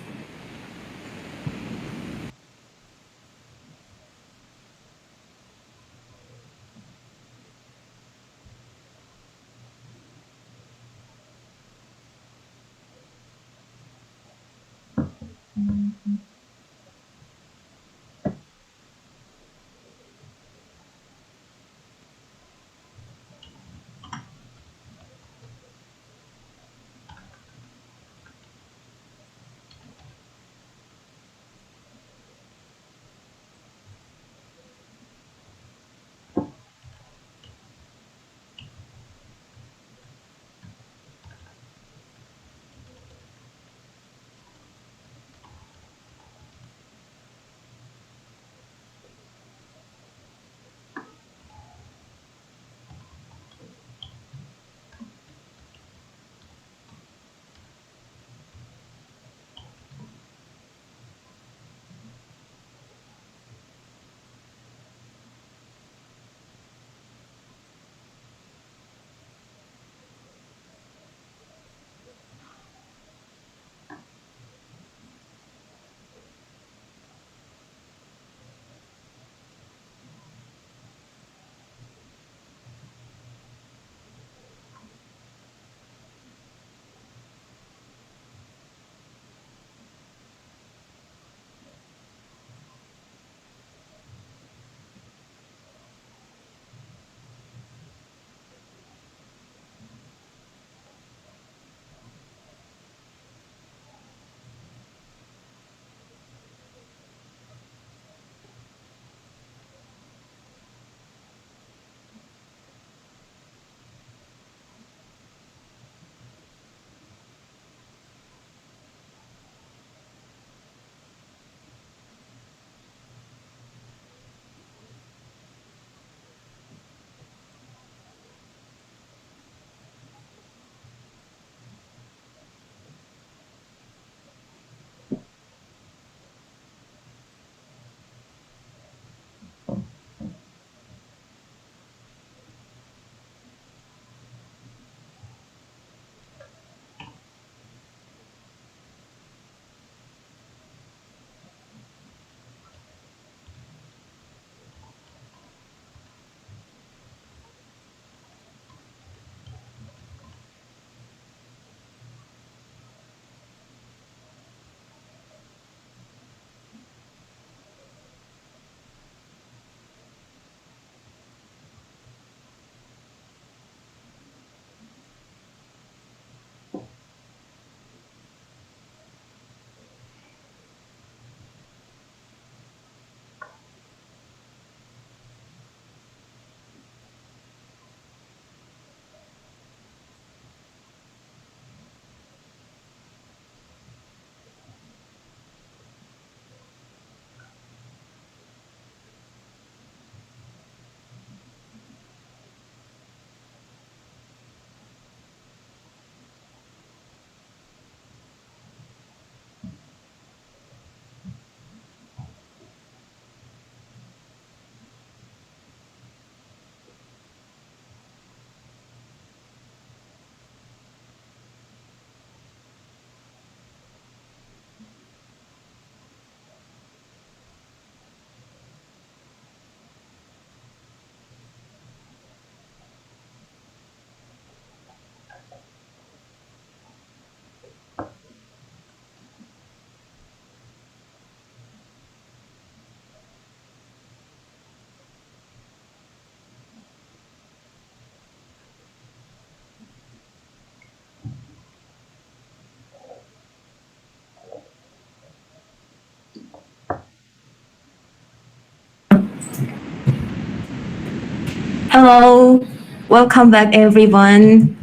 Hello. Welcome back, everyone.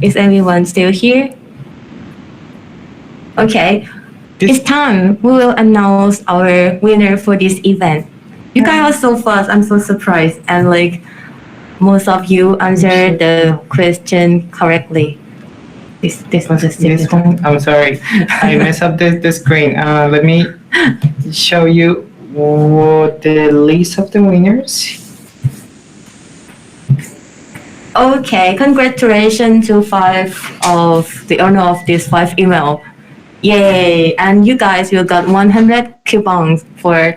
Is everyone still here? Okay. It's time. We will announce our winner for this event. You guys are so fast. I'm so surprised. And like most of you answered the question correctly. This was a This one, I'm sorry, I messed up the screen. Let me show you what the list of the winners. Okay, congratulations to five of the owner of this five email. Yay! And you guys will got 100 coupons for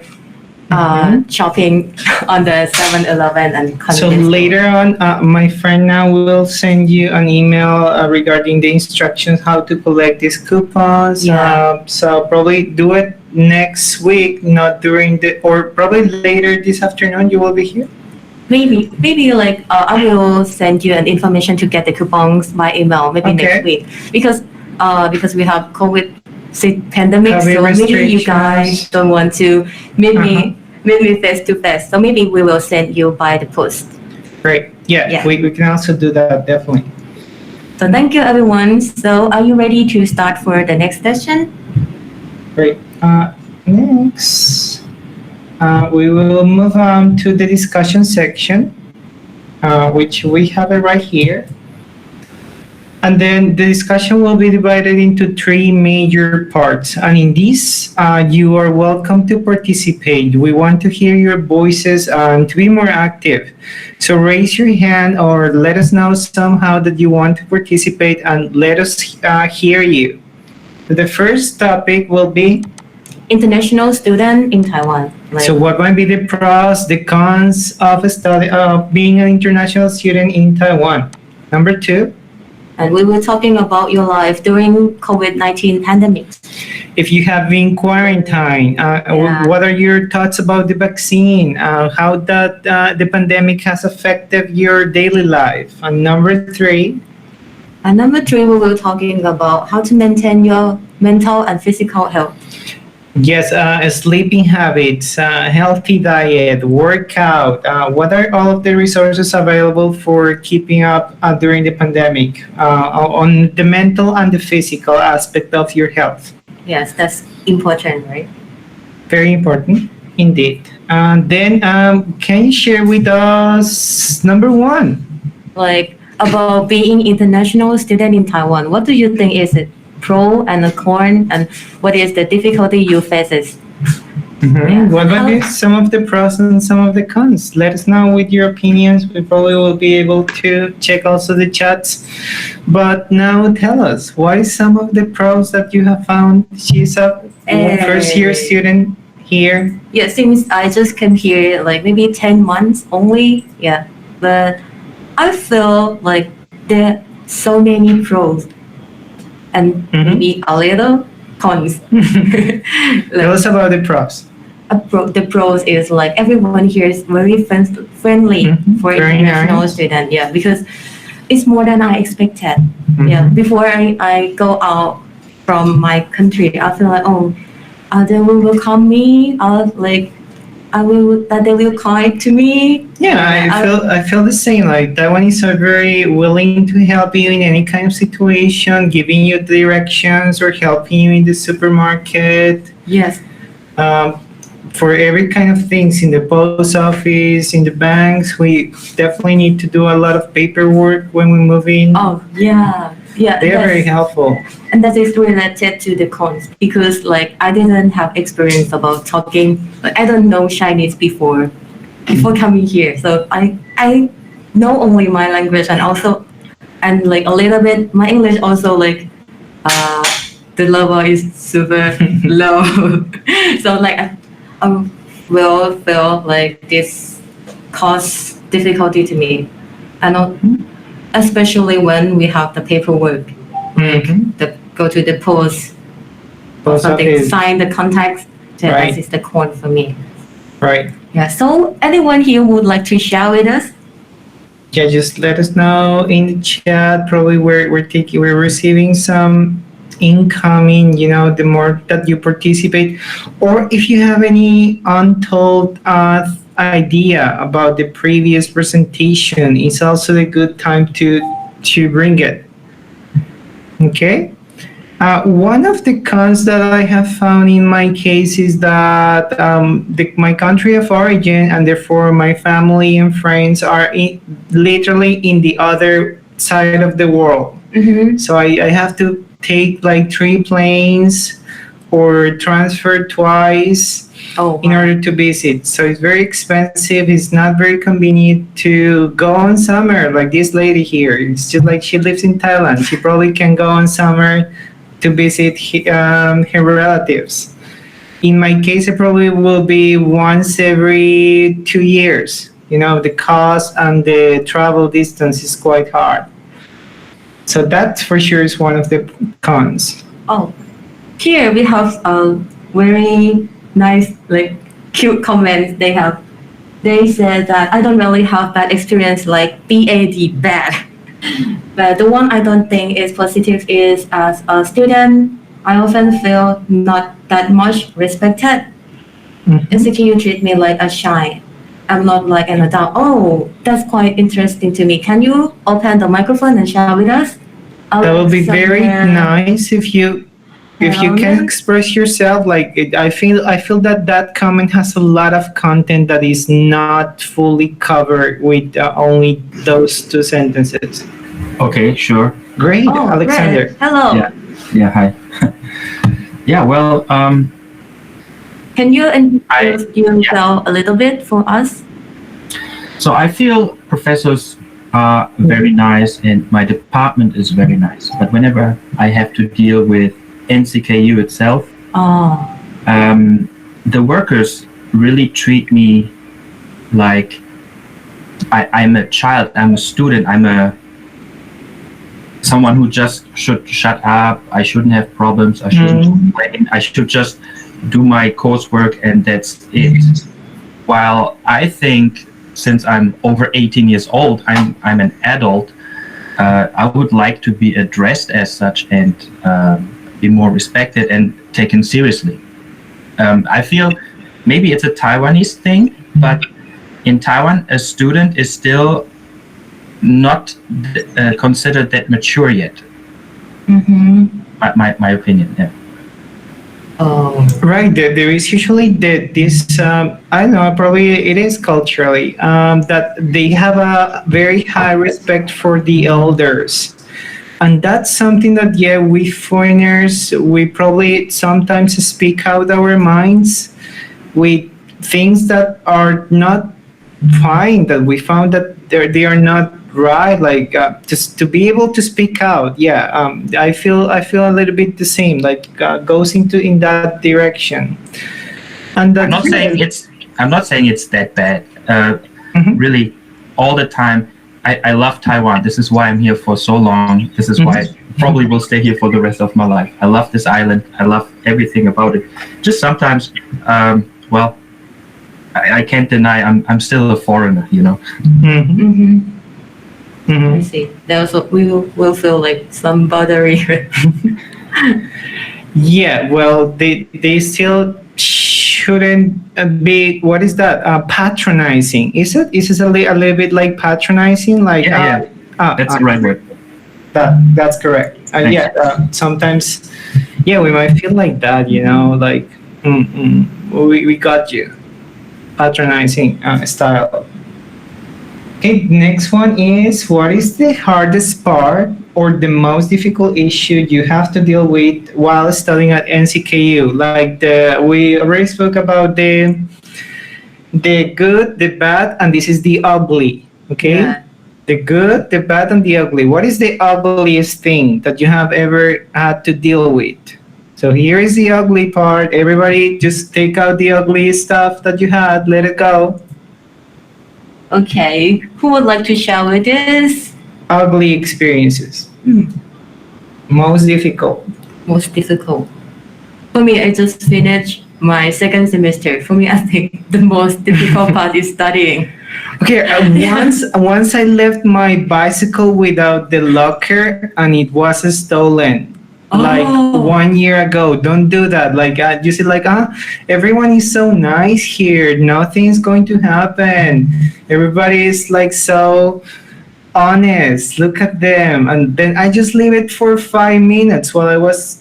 shopping on the 7-Eleven and So convenience store. later on, my friend now will send you an email regarding the instructions how to collect these coupons. Yeah. So probably do it next week, not during the, or probably later this afternoon. You will be here. Maybe like I will send you an information to get the coupons by email maybe Okay. next week because we have COVID pandemic, COVID so maybe you restrictions. guys don't want to meet me face to face. So maybe we will send you by the post. Great. Yeah, Yeah. we can also do that, definitely. So thank you everyone. So are you ready to start for the next session? Great. Next, we will move on to the discussion section, which we have it right here. And then the discussion will be divided into three major parts. And in this, you are welcome to participate. We want to hear your voices and to be more active. So raise your hand or let us know somehow that you want to participate and let us hear you. The first topic will be, International student in Taiwan. so what might be the pros, the cons of being an international student in Taiwan? Number two, And we were talking about your life during COVID-19 pandemic. if you have been quarantined, Yeah. what are your thoughts about the vaccine? How that the pandemic has affected your daily life? And number three, And number three, we were talking about how to maintain your mental and physical health. yes, sleeping habits, healthy diet, workout. What are all of the resources available for keeping up during the pandemic on the mental and the physical aspect of your health? Yes, that's important, right? Very important indeed. And then, can you share with us number one? Like about being international student in Taiwan. What do you think is it pro and a con, and what is the difficulty you faces? Yeah. What might be some of the pros and some of the cons? Let us know with your opinions. We probably will be able to check also the chats. But now tell us, what is some of the pros that you have found? She's a first year student here. Yeah, since I just came here like maybe 10 months only, yeah. But I feel like there are so many pros and maybe a little cons. Tell us about the pros. The pros is like everyone here is very friendly for Very international nice. student. Yeah, because it's more than I expected. Yeah, before I go out from my country, I feel like they will welcome me. That they will kind to me. Yeah, I feel the same. Like Taiwanese are very willing to help you in any kind of situation, giving you directions or helping you in the supermarket. Yes. For every kind of things in the post office, in the banks, we definitely need to do a lot of paperwork when we move in. Oh yeah. Yeah. They are very helpful. And that is related to the cons because like I didn't have experience about talking. Like, I don't know Chinese before coming here. So I know only my language and like a little bit my English also like the level is super low. So like I will feel like this cause difficulty to me. And especially when we have the paperwork. Go to the post or Post something, office. sign the contract. So Right. that is the con for me. Right. Yeah. So anyone here would like to share with us? Yeah, just let us know in the chat. Probably we're receiving some incoming, the more that you participate, or if you have any untold idea about the previous presentation, it's also a good time to bring it. Okay. One of the cons that I have found in my case is that my country of origin and therefore my family and friends are literally in the other side of the world. So I have to take like 3 planes or transfer twice Oh, in order to visit. So it's very expensive. It's not very convenient to go on summer like this lady here. It's just like she lives in Thailand. She probably can go on summer to visit her relatives. In my case, it probably will be once every 2 years. You know, the cost and the travel distance is quite hard. So that for sure is one of the cons. oh. Here we have a very nice, like cute comments they have. They said that I don't really have bad experience like BAD bad. But the one I don't think is positive is as a student, I often feel not that much respected. Mhm. NCKU treat me like a child. I'm not like an adult. Oh, that's quite interesting to me. Can you open the microphone and share with us? That will be very Alexander nice if you can Helmet? express yourself. Like I feel that that comment has a lot of content that is not fully covered with only those two sentences. Okay, sure. Great, Oh, Alexander. great. Hello. Yeah. Yeah, hi. Yeah, well, Can you I introduce yourself a little bit for us? so I feel professors are very nice and my department is very nice. But whenever I have to deal with NCKU itself, Oh, the workers really treat me like I'm a child, I'm a student, I'm a someone who just should shut up. I shouldn't have problems. I shouldn't complain. I should just do my coursework and that's it. While I think since I'm over 18 years old, I'm an adult. I would like to be addressed as such and be more respected and taken seriously. I feel maybe it's a Taiwanese thing, but in Taiwan, a student is still not considered that mature yet. mm-hmm. My opinion. Yeah. Oh, Right, there is usually this, I don't know, probably it is culturally, that they have a very high respect for the elders. And that's something that, yeah, we foreigners, we probably sometimes speak out our minds with things that are not fine, that we found that they are not right, like just to be able to speak out. Yeah, I feel a little bit the same, like goes into in that direction. And I'm that not saying it's that bad. Mhm. Really, all the time. I love Taiwan. This is why I'm here for so long. This is why I probably will stay here for the rest of my life. I love this island. I love everything about it. Just sometimes, well, I can't deny I'm still a foreigner. You know. Mhm. mm-hmm. I Mhm. see. There's we will feel like some bothering. Yeah, well, they still shouldn't be. What is that? Patronizing? Is it? Is it a little bit like patronizing? Like Yeah. That's the right word. that's correct. Thanks. Yeah, sometimes, yeah, we might feel like that. You know, like we got you, patronizing style. Okay, next one is, what is the hardest part or the most difficult issue you have to deal with while studying at NCKU? Like we already spoke about the good, the bad, and this is the ugly. Okay, Yeah. the good, the bad, and the ugly. What is the ugliest thing that you have ever had to deal with? So here is the ugly part. Everybody, just take out the ugly stuff that you had. Let it go. Okay. Who would like to share with us? Ugly experiences. Hmm. Most difficult. Most difficult. For me, I just finished my second semester. For me, I think the most difficult part is studying. Okay, once I left my bicycle without the locker and it was stolen. Like Oh. 1 year ago. Don't do that. Like you see, like everyone is so nice here. Nothing's going to happen. Everybody is like so honest. Look at them. And then I just leave it for 5 minutes while I was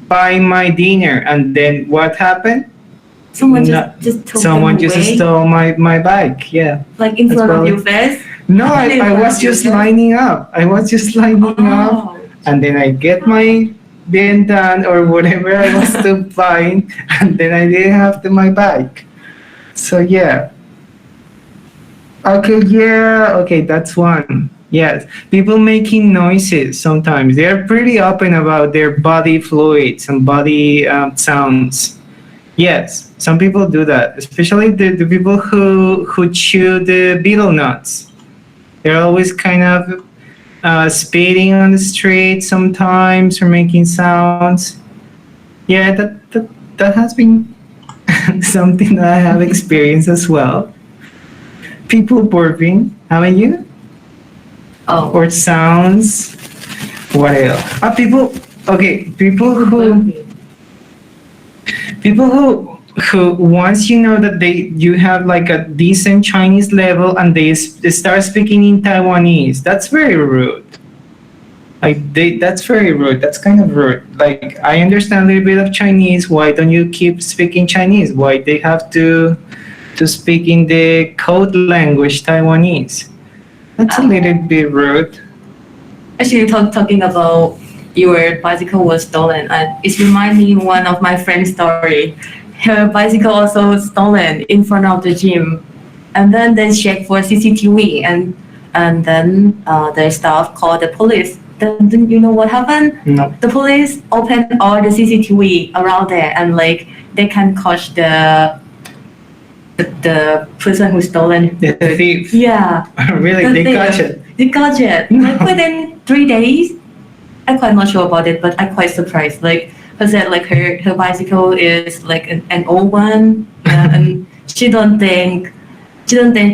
buying my dinner. And then what happened? Someone No- just took Someone them just away, stole my bike. Yeah. like in That's front of probably- your face. No, Really I proud was of just yourself? lining up. I was just lining up. Oh. And then I get been done or whatever I was to find, and then I didn't have my bike. So yeah. Okay, yeah, okay, that's one. Yes, people making noises sometimes. They're pretty open about their body fluids and body sounds. Yes, some people do that, especially the people who chew the betel nuts. They're always kind of speeding on the street sometimes or making sounds. Yeah, that has been something that I have experienced as well. People burping, haven't you? Oh, Or sounds. What else? People. Okay, people who once you know that you have like a decent Chinese level and they start speaking in Taiwanese. That's very rude. That's very rude. That's kind of rude. Like I understand a little bit of Chinese. Why don't you keep speaking Chinese? Why they have to speak in the code language Taiwanese? That's a little bit rude. actually, talking about your bicycle was stolen, it reminds me one of my friend's story. Her bicycle also stolen in front of the gym, and then they check for CCTV, and then the staff called the police. Then you know what happened? No. The police opened all the CCTV around there, and like they can catch the person who stolen. The thief. Yeah. Really, they got it. They got it. Like within 3 days. I'm quite not sure about it, but I'm quite surprised. Like her said, like her bicycle is like an old one, and she don't think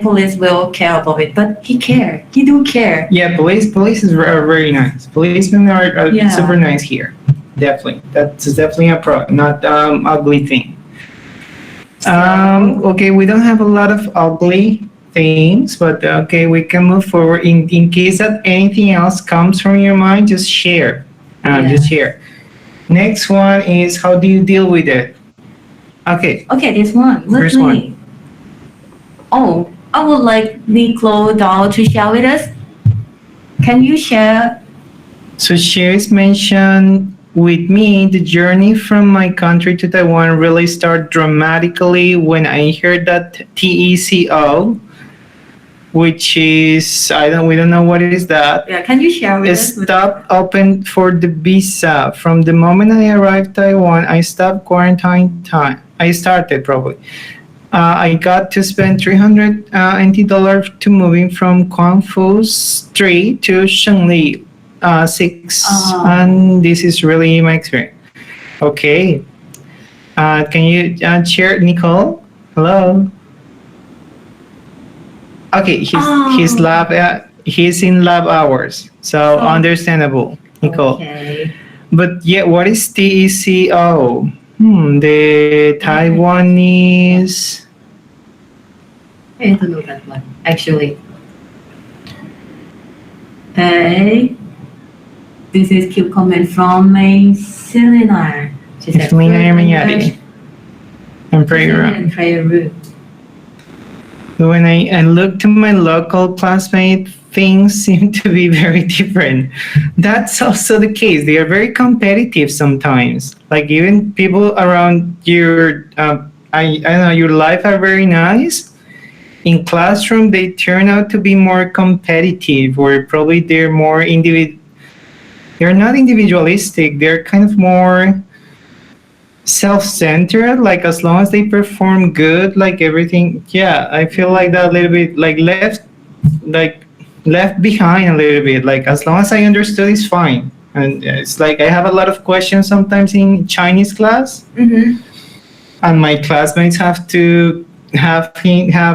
police will care about it, but he care. He do care. Yeah, police are very nice. Policemen are Yeah. super nice here. Definitely, that's definitely a not ugly thing. Okay, we don't have a lot of ugly things, but okay, we can move forward. In case that anything else comes from your mind, just share. Just share. Next one is how do you deal with it? Okay, Okay, this one. First one. Oh, I would like Nicole Doll to share with us. Can you share? so Sherry's mentioned with me the journey from my country to Taiwan really started dramatically when I heard that TECO, which is we don't know what is that. Yeah, can you share with us? Stopped open for the visa. From the moment I arrived Taiwan, I stopped quarantine time. I started probably. I got to spend $300 NT to moving from Quangfu 3 to Shengli 6, and this is really my experience. Okay, can you share, Nicole? Hello. Okay, his lab. He's in lab hours, so understandable, Nicole. Okay. But yeah, what is TECO? The Taiwanese. I don't know that one actually. Hey, this is cute comment from my Selena. She said, Selena Yamanyadi. I'm pretty wrong. Prayer room. When I look to my local classmate, things seem to be very different. That's also the case. They are very competitive sometimes. Like even people around your, I don't know, your life are very nice. In classroom, they turn out to be more competitive, or probably they're more They're not individualistic. They're kind of more self-centered, like as long as they perform good, like everything. Yeah, I feel like that a little bit, like left behind a little bit. Like as long as I understood, it's fine. And it's like I have a lot of questions sometimes in Chinese class, and my classmates have to have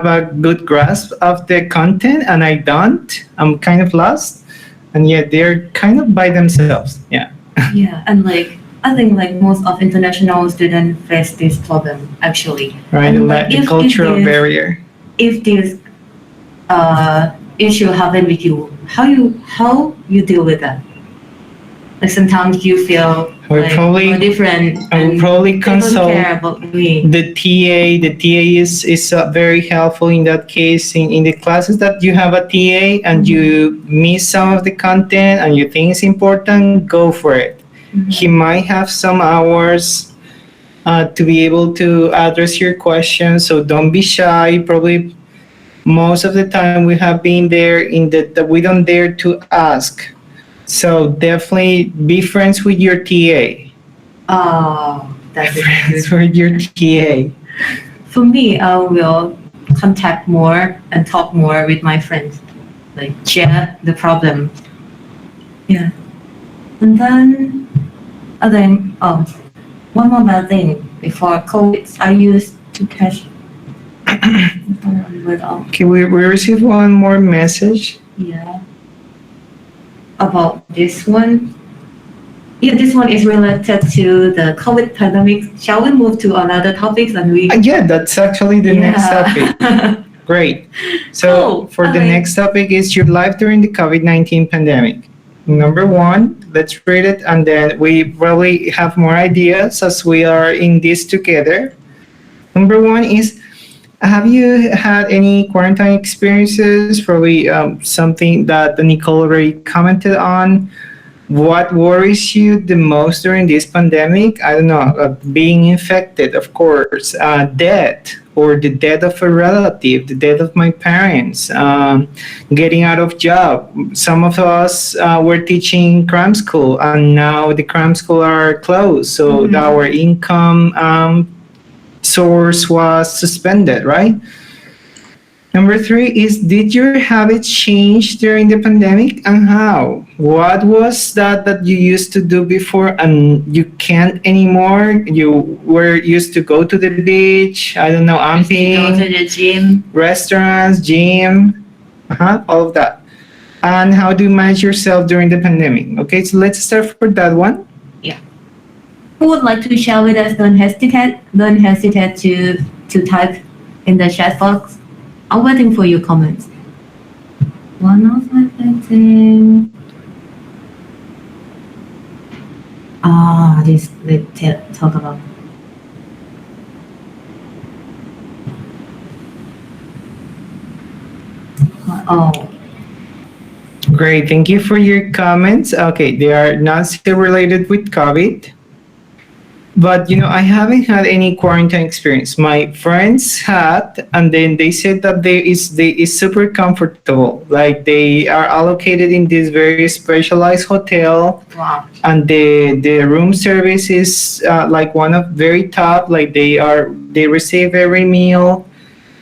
a good grasp of the content, and I don't. I'm kind of lost, and yet they're kind of by themselves. Yeah. Yeah, and like I think like most of international students face this problem actually. Right, And, like, the if cultural this- barrier. If this issue happen with you, how you deal with that? Like sometimes you feel We're like probably- you're different. I would and probably they don't consult care about me. the TA is very helpful in that case. In the classes that you have a TA and you miss some of the content and you think it's important, go for it. He might have some hours to be able to address your questions. So don't be shy. Probably most of the time we have been there in that we don't dare to ask. So definitely be friends with your TA. Oh, that's Friends good. with your TA. For me, I will contact more and talk more with my friends, like share the problem. Yeah. And then, one more bad thing. Before COVID, I used to catch with Okay, we received one more message. yeah, about this one. Yeah, this one is related to the COVID pandemic. Shall we move to another topics and we? Yeah, that's actually the next topic. Yeah. Great. So Cool. for the Alright. next topic is your life during the COVID-19 pandemic. Number one, let's read it, and then we probably have more ideas as we are in this together. Number one is, have you had any quarantine experiences? Probably something that Nicole already commented on. What worries you the most during this pandemic? I don't know, being infected, of course, death, or the death of a relative, the death of my parents, getting out of job. Some of us were teaching cram school, and now the cram school are closed, so our income source was suspended, right? Number three is, did your habits change during the pandemic, and how? What was that you used to do before and you can't anymore? You were used to go to the beach, I don't know, Go to amping, the gym. restaurants, gym, all of that. And how do you manage yourself during the pandemic? Okay, so let's start for that one. Who would like to share with us? Don't hesitate. Don't hesitate to type in the chat box. I'm waiting for your comments. One of my things. This let's talk about. Oh, Great, thank you for your comments. Okay, they are not still related with COVID. But I haven't had any quarantine experience. My friends had, and then they said that they is super comfortable. Like they are allocated in this very specialized hotel, wow. and the room service is like one of very top. Like they receive every meal,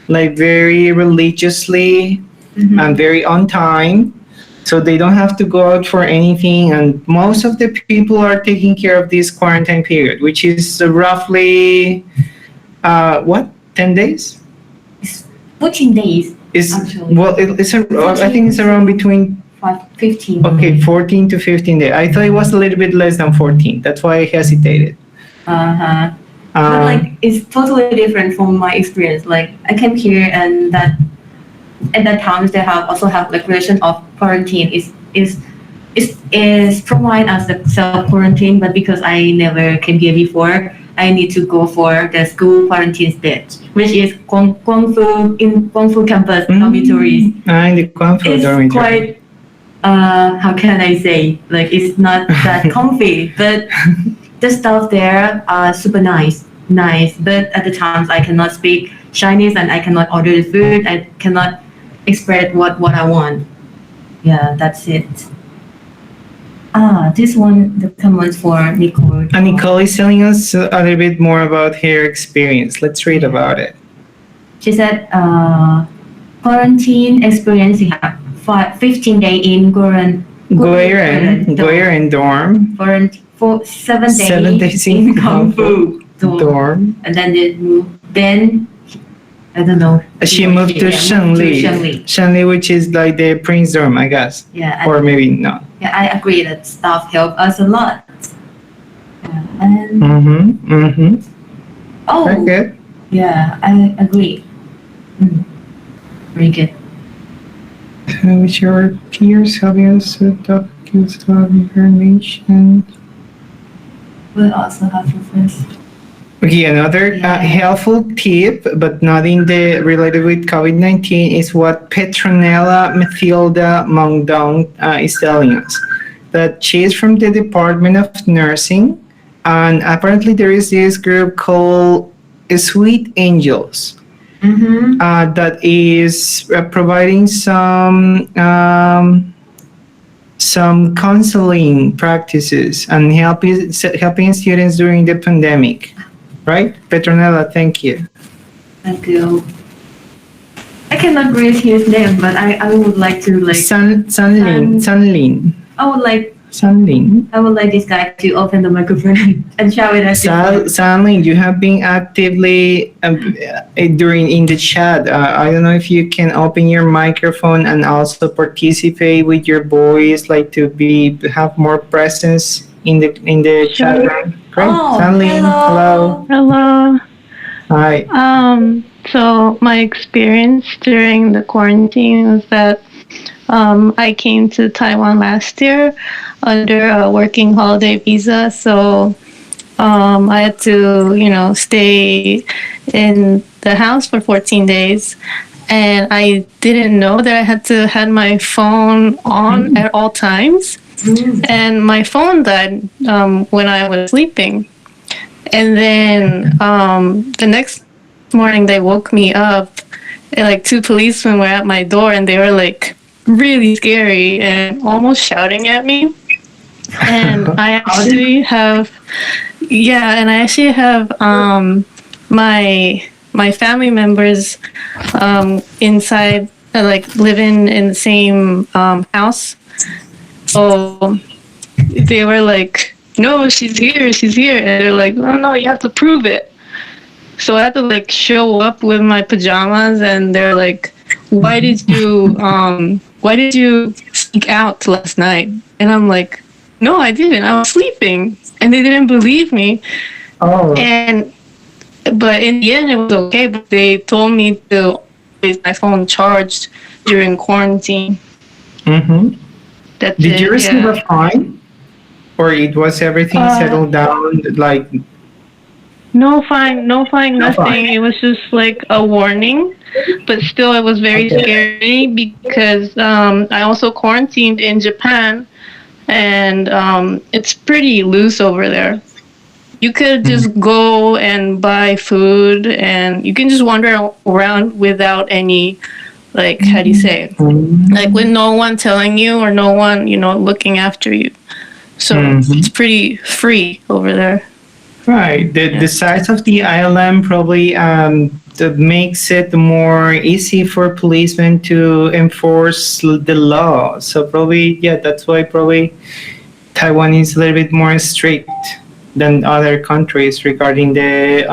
like very religiously and very on time. So they don't have to go out for anything, and most of the people are taking care of this quarantine period, which is roughly 10 days. 14 days. Is Actually. well, I think it's around between 15. okay 14 to 15 days. I thought it was a little bit less than 14. That's why I hesitated. But like it's totally different from my experience. Like I came here and that at that time they also have like version of quarantine is provide as the self quarantine, but because I never came here before, I need to go for the school quarantine stage, which is Guangfu campus dormitories. In the Guangzhou It's dormitory. quite how can I say, like it's not that comfy, but the staff there are super nice. But at the times I cannot speak Chinese and I cannot order the food. I cannot express what I want. Yeah, that's it. This one, the comments for Nicole. And Nicole is telling us a little bit more about her experience. Let's read about it. She said, quarantine experience, you have 15 days in Gueren dorm. For 7 days, 7 days in Guangfu dorm. and then they moved. Then I don't know. She moved to Shengli. Shengli, which is like the Prince dorm, I guess. Yeah, Or maybe not. yeah, I agree that staff help us a lot. And oh, Very good. yeah, I agree. Very good. With your peers helping us to document information. We'll also have reference. Okay, another helpful tip, but not in the related with COVID-19, is what Petronella Mathilda Mongdong is telling us. that she's from the Department of Nursing, and apparently there is this group called Sweet Angels Mm-hmm. that is providing some counseling practices and helping students during the pandemic. Right, Petronella? Thank you. Thank you. I cannot read his name, but I would like to like. Sunlin. I would like Sunlin. I would like this guy to open the microphone and show it at Sunlin, you have been actively during in the chat. I don't know if you can open your microphone and also participate with your voice, like to have more presence in the chat room. Great, Oh, Sunlin, hello. Hello. Hi. So my experience during the quarantine was that I came to Taiwan last year under a working holiday visa. So I had to, stay in the house for 14 days. And I didn't know that I had to have my phone on at all times. And my phone died when I was sleeping. And then the next morning, they woke me up, and like two policemen were at my door, and they were like really scary and almost shouting at me. And I actually have, yeah, and I actually have my family members inside, like living in the same house. So they were like, no, she's here. And they're like, oh, no, you have to prove it. So I had to like show up with my pajamas, and they're like, why did you sneak out last night? And I'm like, no, I didn't. I was sleeping. And they didn't believe me. Oh. But in the end, it was okay. But they told me to leave my phone charged during quarantine. Mm-hmm. That's Did you receive yeah. a fine? Or it was everything settled down, like... No fine, nothing. fine. It was just like a warning, but still, it was very scary because I also quarantined in Japan, and it's pretty loose over there. You could just go and buy food, and you can just wander around without any, like, how do you say it? Like with no one telling you or no one, looking after you. So it's pretty free over there. Right. The size of the island probably that makes it more easy for policemen to enforce the law. So probably, yeah, that's why probably Taiwan is a little bit more strict than other countries regarding the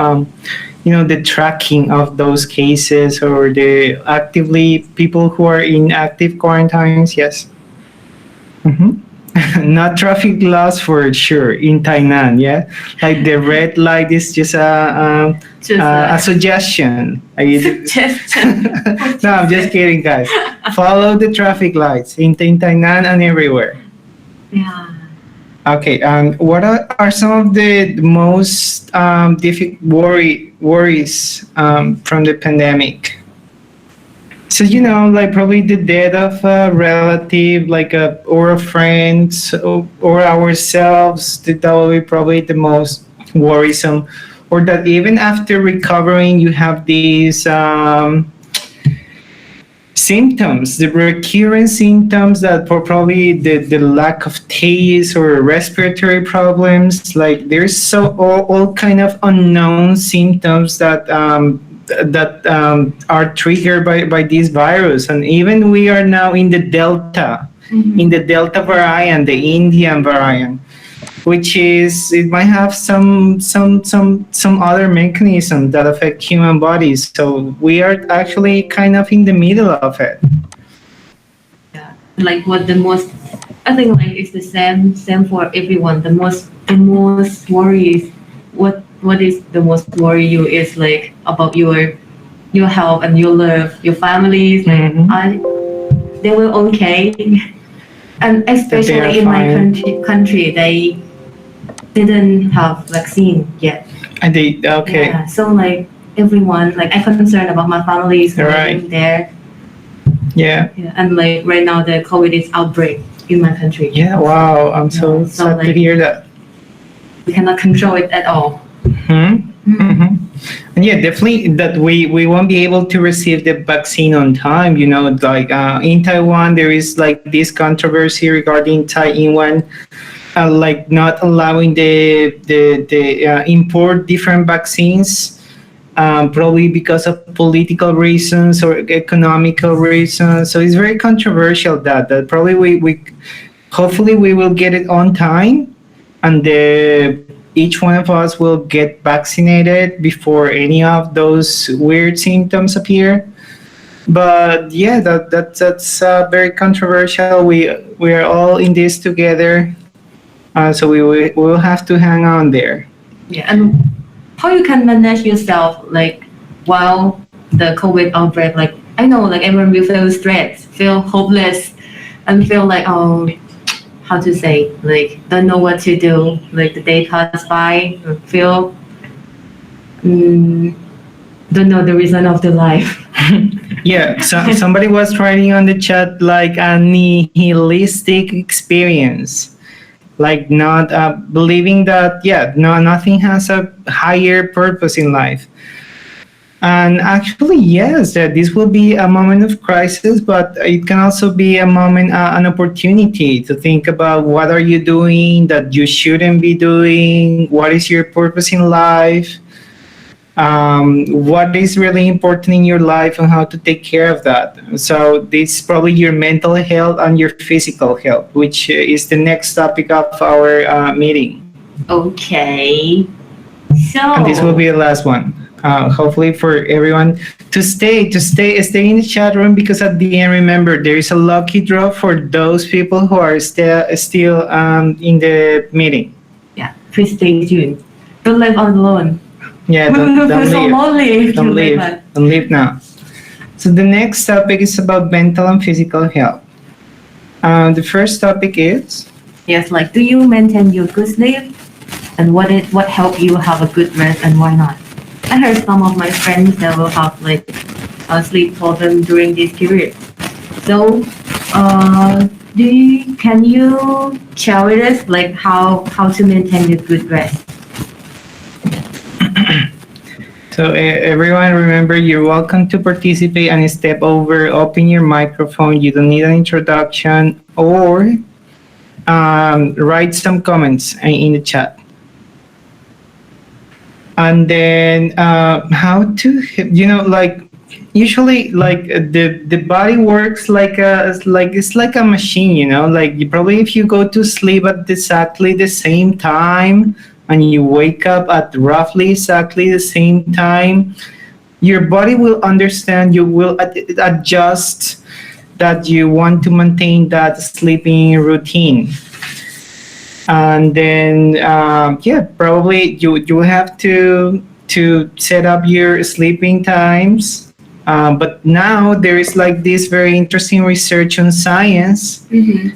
the tracking of those cases or the actively people who are in active quarantines. Yes. Not traffic laws for sure in Tainan, yeah. Like the red light is just a suggestion. Suggestion. No, I'm just kidding, guys. Follow the traffic lights in Tainan and everywhere. Yeah. Okay. What are some of the most worries from the pandemic? So, like probably the death of a relative, like or a friend, or ourselves, that will be probably the most worrisome. Or that even after recovering, you have these symptoms, the recurrent symptoms that for probably the lack of taste or respiratory problems. Like there's all kind of unknown symptoms that are triggered by this virus, and even we are now in the Delta, in the Delta variant, the Indian variant, which is it might have some other mechanism that affect human bodies. So we are actually kind of in the middle of it. Yeah. Like what the most, I think like it's the same for everyone. The most worries. What is the most worry you is like about your health and your love, your families. Like they were okay, and especially in my country, they didn't have vaccine yet. And they okay. Yeah, so like everyone, like I'm concerned about my families Right. there. Yeah. Yeah, and like right now the COVID is outbreak in my country. Yeah, wow. I'm so Yeah, so, sad to like, hear that. we cannot control it at all. And yeah, definitely that we won't be able to receive the vaccine on time. You know, like in Taiwan, there is like this controversy regarding Taiwan, like not allowing the import different vaccines. Probably because of political reasons or economical reasons. So it's very controversial that probably we hopefully we will get it on time, and each one of us will get vaccinated before any of those weird symptoms appear. But yeah, that's very controversial. We are all in this together, so we will have to hang on there. Yeah, and how you can manage yourself like while the COVID outbreak? Like I know, like everyone will feel stressed, feel hopeless, and feel like how to say, like don't know what to do. Like the day pass by, feel don't know the reason of the life. Yeah, so somebody was writing on the chat like a nihilistic experience, like not believing that no, nothing has a higher purpose in life. And actually, yes, that this will be a moment of crisis, but it can also be a moment, an opportunity to think about what are you doing that you shouldn't be doing, what is your purpose in life, what is really important in your life, and how to take care of that. So this is probably your mental health and your physical health, which is the next topic of our meeting. Okay, so And this will be the last one. Hopefully for everyone to stay in the chat room, because at the end, remember, there is a lucky draw for those people who are still in the meeting. yeah, please stay tuned. Don't live alone. Yeah, We will don't feel so leave. lonely if Don't you leave. live alone. Don't leave now. So the next topic is about mental and physical health. The first topic is Yes, like do you maintain your good sleep, and what help you have a good rest, and why not? I heard some of my friends that will have like a sleep problem during this period. So, can you share with us like how to maintain your good rest? so everyone. Remember, you're welcome to participate and step over. Open your microphone. You don't need an introduction, or write some comments in the chat. And then how to like usually like the body works like it's like a machine, like you probably, if you go to sleep at exactly the same time and you wake up at roughly exactly the same time, your body will understand, you will adjust that you want to maintain that sleeping routine. And then probably you have to set up your sleeping times. But now there is like this very interesting research on science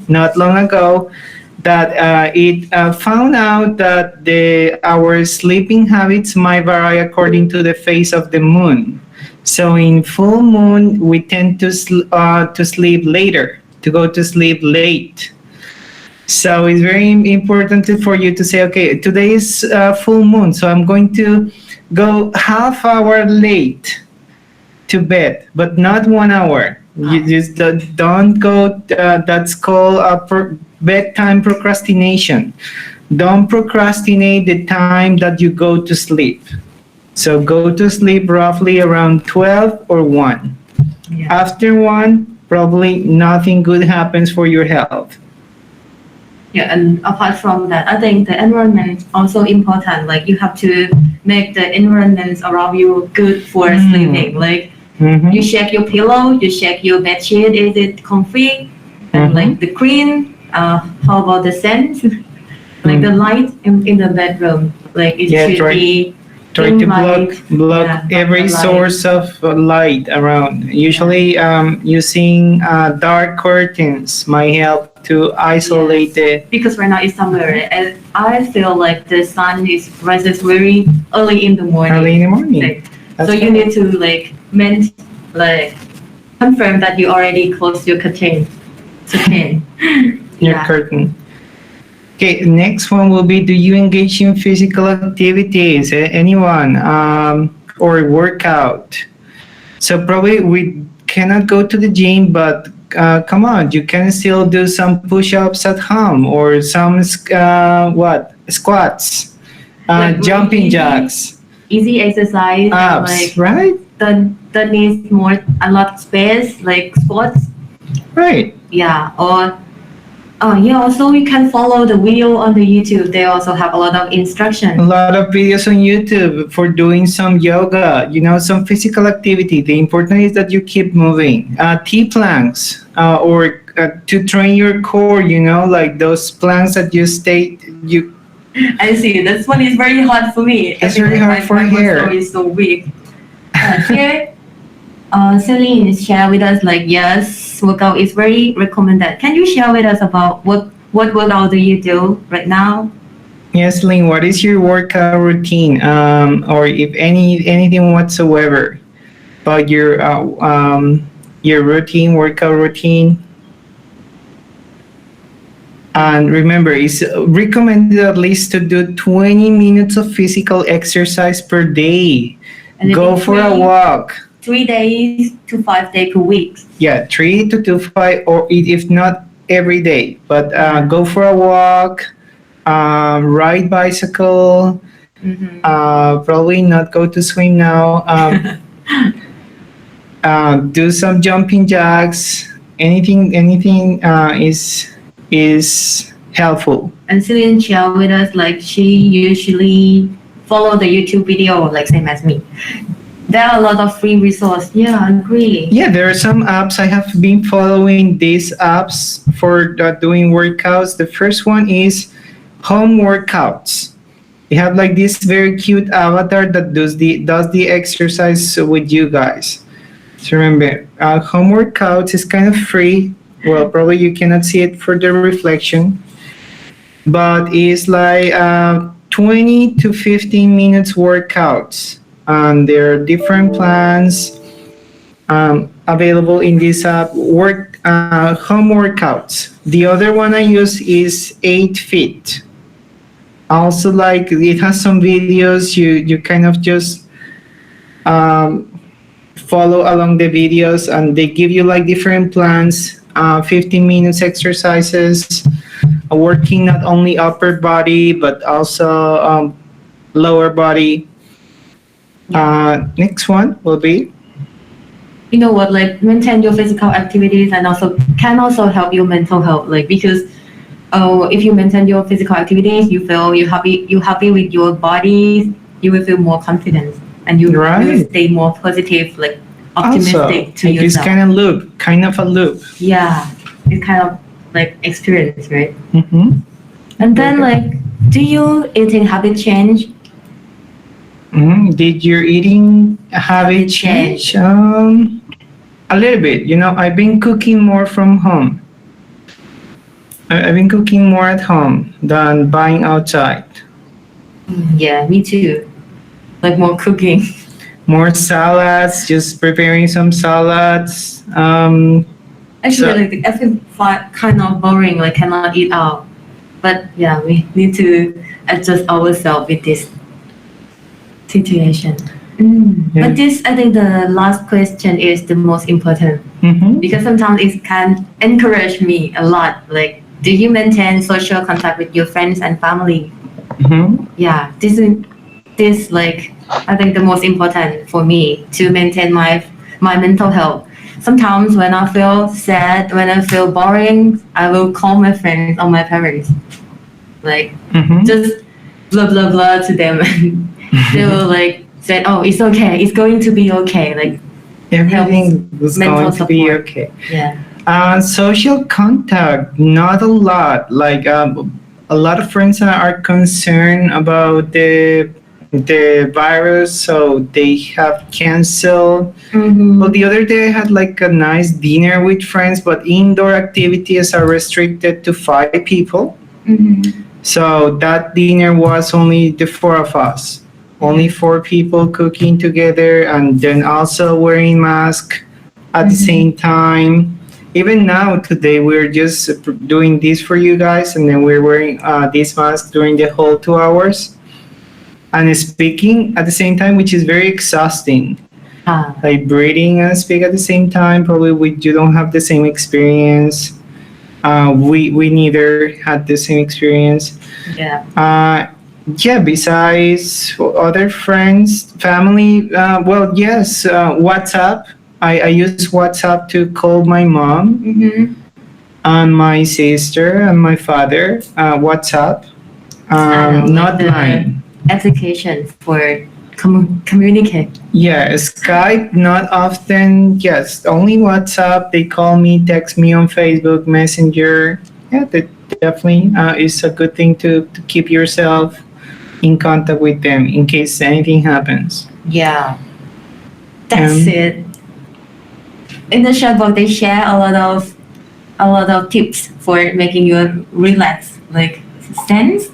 not long ago that it found out that our sleeping habits might vary according to the phase of the moon. So in full moon, we tend to sleep later, to go to sleep late. So it's very important for you to say, okay, today is full moon, so I'm going to go half hour late to bed, but not 1 hour. You just don't go. That's called bedtime procrastination. Don't procrastinate the time that you go to sleep. So go to sleep roughly around 12 or 1. Yeah. After 1, probably nothing good happens for your health. Yeah, and apart from that, I think the environment is also important. Like you have to make the environment around you good for sleeping. Like you check your pillow, you check your bed sheet, is it comfy? And like the clean, how about the scent? Like the light in the bedroom, like it should be try dim to light. block Yeah, every the light. source of light around. Usually using dark curtains might help to isolate the Because right now it's summer, and I feel like the sun rises very early in the morning. early in the morning. Like, That's so you right. need to confirm that you already closed your curtain. Your Yeah. curtain. Okay, next one will be, do you engage in physical activities? Anyone? Or workout? So probably we cannot go to the gym, but come on, you can still do some push-ups at home or some squats, Like really jumping jacks, easy exercise and abs, like right? that needs more a lot of space, like sports. Right. Yeah. Or yeah, also you can follow the video on the YouTube. They also have a lot of A instruction. lot of videos on YouTube for doing some yoga, some physical activity. The important is that you keep moving. T planks, or to train your core, like those planks that you stay, I see. This one is very hard for me. I it's think very like hard for my muscle hair. is so weak. Here, Celine share with us like yes, workout is very recommended. Can you share with us about what workout do you do right now? Yes, Lynn, what is your workout routine? Or if anything whatsoever about your routine, workout routine? And remember, it's recommended at least to do 20 minutes of physical exercise per day. And Go maybe for a walk. 3 days to 5 days per week. Yeah, 3 to 5, or if not every day. But go for a walk, ride bicycle. Mm-hmm. Probably not go to swim now. Do some jumping jacks. Anything is helpful. And Celine share with us like she usually follow the YouTube video like same as me. There are a lot of free resource. Yeah, I agree. Yeah, there are some apps. I have been following these apps for doing workouts. The first one is Home Workouts. They have like this very cute avatar that does the exercise with you guys. So remember, Home Workouts is kind of free. Well, probably you cannot see it for the reflection, but it's like 20 to 15 minutes workouts, and there are different plans available in this app. Home Workouts. The other one I use is 8 Fit. Also, like it has some videos. You kind of just um, follow along the videos, and they give you like different plans. 15 minutes exercises, working not only upper body but also lower body. Next one will be, You know what, like maintain your physical activities and also can also help your mental health. Like because if you maintain your physical activities, you happy with your body, you will feel more confident and you Right. will stay more positive, like also optimistic to like this yourself. kind of a loop. Yeah, it's kind of like experience, right? Mm-hmm. And then like, do your eating habit change? Did your eating habit Habit change. change? A little bit. I've been cooking more from home. I've been cooking more at home than buying outside. Yeah, me too. Like more cooking. More salads, just preparing some salads. Actually, like I feel kind of boring. Like cannot eat out. But yeah, we need to adjust ourselves with this situation. Yeah. But this, I think the last question is the most important Mm-hmm. because sometimes it can encourage me a lot. Like, do you maintain social contact with your friends and family? Mm-hmm. Yeah, this like I think the most important for me to maintain my mental health. Sometimes when I feel sad, when I feel boring, I will call my friends or my parents. Like Mm-hmm. just blah blah blah to them and they will like say, oh, it's okay, it's going to be okay. Like Everything was mental going to be support. okay. yeah. Social contact, not a lot. Like a lot of friends are concerned about the virus, so they have canceled. Mm-hmm. Well, the other day I had like a nice dinner with friends, but indoor activities are restricted to 5 people. Mm-hmm. So that dinner was only the 4 of us, only 4 people cooking together, and then also wearing masks at the Mhm. same time. even now today we're just doing this for you guys, and then we're wearing this mask during the whole 2 hours and speaking at the same time, which is very exhausting. Ah, Like breathing and speak at the same time. Probably you don't have the same experience. We neither had the same experience. yeah. Yeah. Besides other friends, family. Well, yes. WhatsApp. I use WhatsApp to call my mom Mm-hmm. and my sister and my father. WhatsApp. I know, like Not the mine. application for communicate. Yeah, Skype, not often. Yes, only WhatsApp. They call me, text me on Facebook, Messenger. Yeah, that definitely is a good thing to keep yourself in contact with them in case anything happens. Yeah, that's Um, it. In the chat box, they share a lot of tips for making you relax, like sense.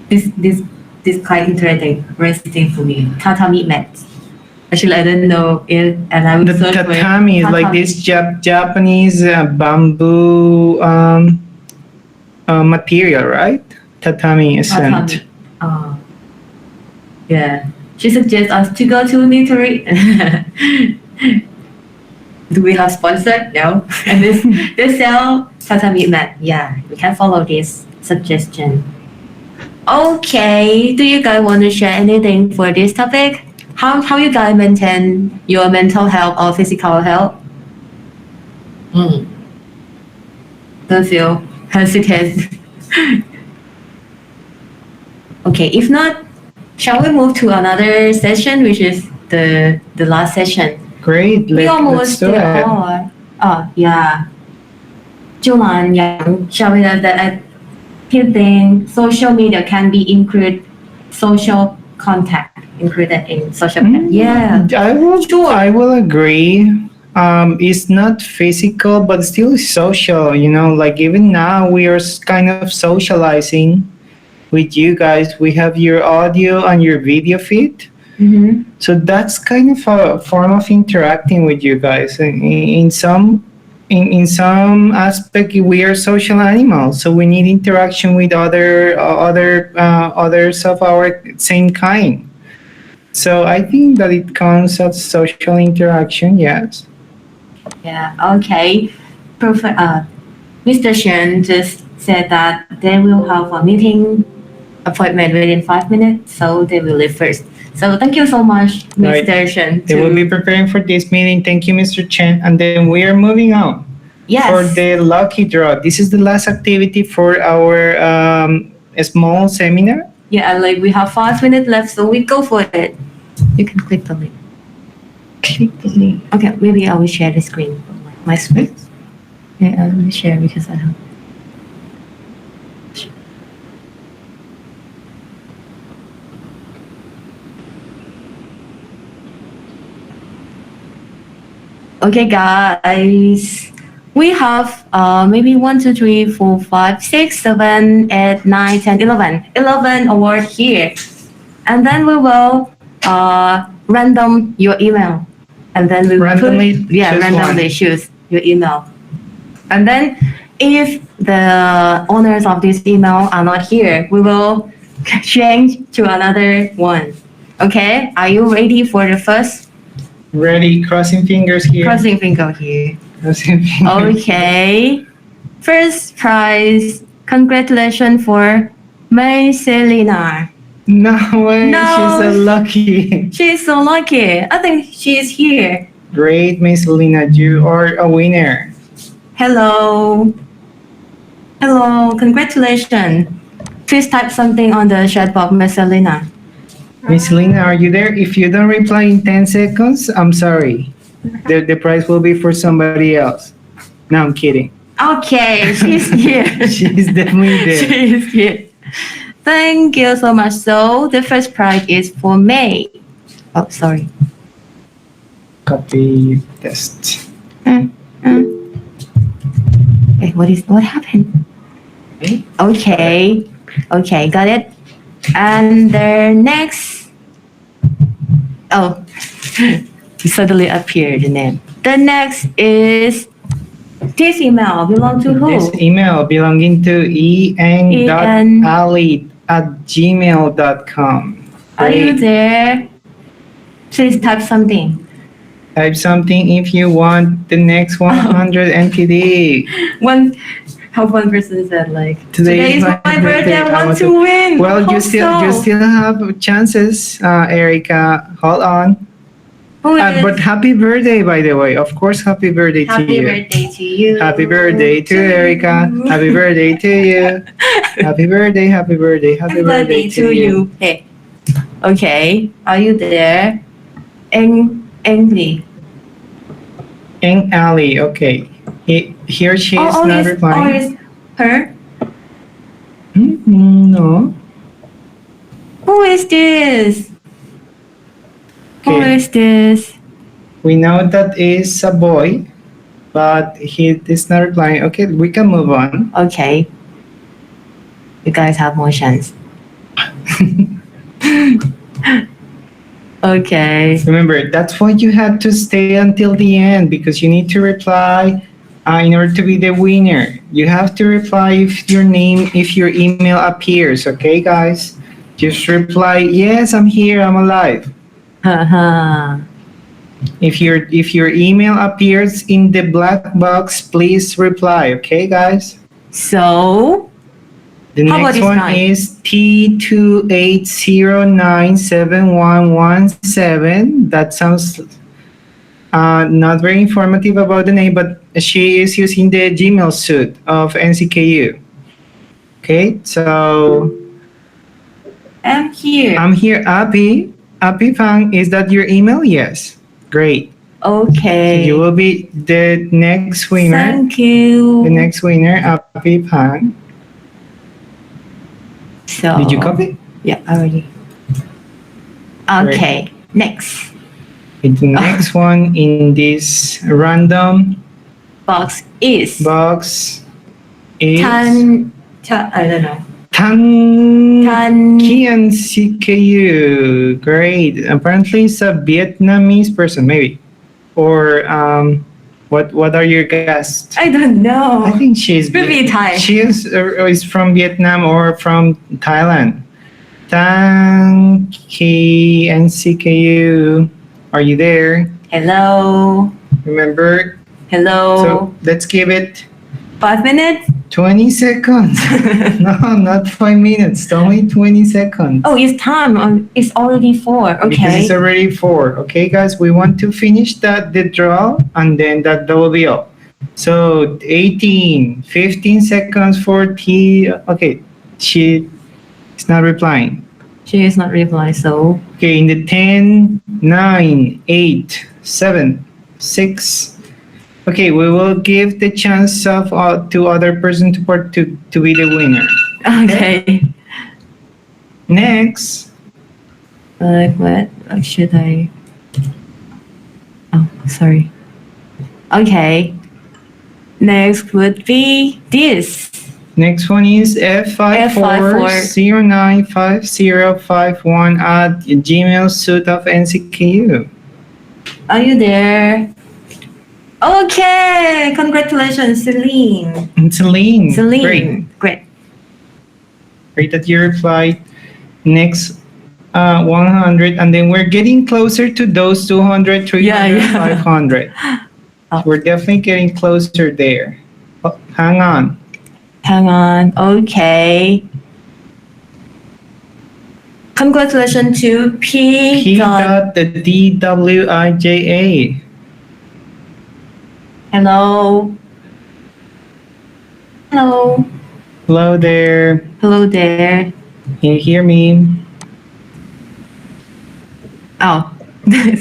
This quite interesting for me. Tatami mats. Actually, I don't know it, and I will the search for it. tatami is like this Japanese bamboo material, right? Tatami isn't. Tatami. Oh, yeah. She suggests us to go to Nitori. Do we have sponsor? No. And they sell tatami mat. Yeah, we can follow this suggestion. Okay. Do you guys want to share anything for this topic? How you guys maintain your mental health or physical health? Mm. Don't feel hesitant. Okay, if not, shall we move to another session, which is the last session? Great. We Let's almost do there it. are. Oh, yeah. Julan Yang showing us that I think social media can be included social contact included in social media. Yeah. I will agree. It's not physical, but still social. You know, like even now we are kind of socializing with you guys. We have your audio and your video feed. Mm-hmm. So that's kind of a form of interacting with you guys. In some aspect, we are social animals, so we need interaction with others of our same kind. So I think that it counts as social interaction. Yes. Yeah. Okay. Perfect. Mr. Shen just said that they will have a meeting appointment within 5 minutes, so they will leave first. So thank you so much, Right. Mr. Shen. They will be preparing for this meeting. Thank you, Mr. Chen. And then we are moving on for Yes. the lucky draw. This is the last activity for our small seminar. Yeah, and like we have 5 minutes left, so we go for it. You can click the link. Click the link. Okay, maybe I will share the screen. My screen. Yeah, I will share because I don't. Okay, guys. We have maybe 1, 2, 3, 4, 5, 6, 7, 8, 9, 10, 11. 11 award here. And then we will random your email. And then we Randomly randomly choose your email. And then if the owners of this email are not here, we will change to another one. Okay? Are you ready for the first? Ready? Crossing fingers here. Crossing finger here. Crossing fingers. Okay. First prize. Congratulations for May Selena. No way. No. She's so lucky. She's so lucky. I think she's here. Great, Miss Lina. You are a winner. Hello. Hello. Congratulations. Please type something on the chat box, Miss Selena. Miss Lina, are you there? If you don't reply in 10 seconds, I'm sorry. The prize will be for somebody else. No, I'm kidding. Okay, she's here. She's definitely there. She's here. Thank you so much. So the first prize is for May. Oh, sorry. Copy test. Wait, what happened? Okay. Okay, got it. And the next. Oh, it suddenly appeared the name. The next is This email belong to who? This email belonging to eang.ali@gmail.com. Are you Great. there? Please type something. Type something if you want the next 100 NTD. One, how one person said like, Today is my birthday. I want to win. Well, you Hope still so. have chances, Erica. Hold on. Who is But happy birthday, by the way. Of course, happy birthday to happy you. birthday to you. Happy birthday to Erica. you. Happy birthday to you. Happy birthday, happy birthday, happy birthday to you. Hey. Okay. Are you there? Angry. Eng Ali, okay. He or she is Oh, not is replying. her? No. Who is this? Who Okay. is this? We know that is a boy, but he is not replying. Okay, we can move on. Okay. You guys have more chance. Okay. Remember, that's why you had to stay until the end because you need to reply in order to be the winner. You have to reply if your email appears. Okay, guys, just reply yes, I'm here, I'm alive. Haha. If your email appears in the black box, please reply. Okay, guys. So, The How about next this one time? is T28097117. That sounds not very informative about the name, but she is using the Gmail suite of NCKU. Okay, so I'm here. I'm here, Api. Api Pang, is that your email? Yes. Great. So Okay. you will be the next winner. Thank you. The next winner, Api Pang. So, Did you copy? Yeah, already. Okay. Next The next one in this random box is box is I don't know. Tan Tan. Kian CKU. Great. Apparently, it's a Vietnamese person, maybe. Or what are your guests? I don't know. I think she's Maybe Thai. She is from Vietnam or from Thailand. Tan Kian CKU. Are you there? Hello. Remember? Hello. So let's give it 5 minutes. 20 seconds. No, not 5 minutes. Only 20 seconds. Oh, it's time. It's already 4. Because Okay. it's already 4. Okay, guys, we want to finish the draw and then that will be all. So 18, 15 seconds for T. Okay, she is not replying. She is not replying. So Okay, in the 10, 9, 8, 7, 6. Okay, we will give the chance of to other person to be the winner. okay. Next, What should I? Oh, sorry. Okay. Next would be this. next one is F54095051 at Gmail suite of NCKU. Are you there? Okay. Congratulations, Celine. And Celine. Celine. Great. Great that you replied. Next 100, and then we're getting closer to those 200, 300, Yeah. 500. Oh. We're definitely getting closer there. Oh, hang on. Hang on. Okay. Congratulations to P. P. Dot the DWIJA. Hello. Hello. Hello there. Hello there. Can you hear me? Oh,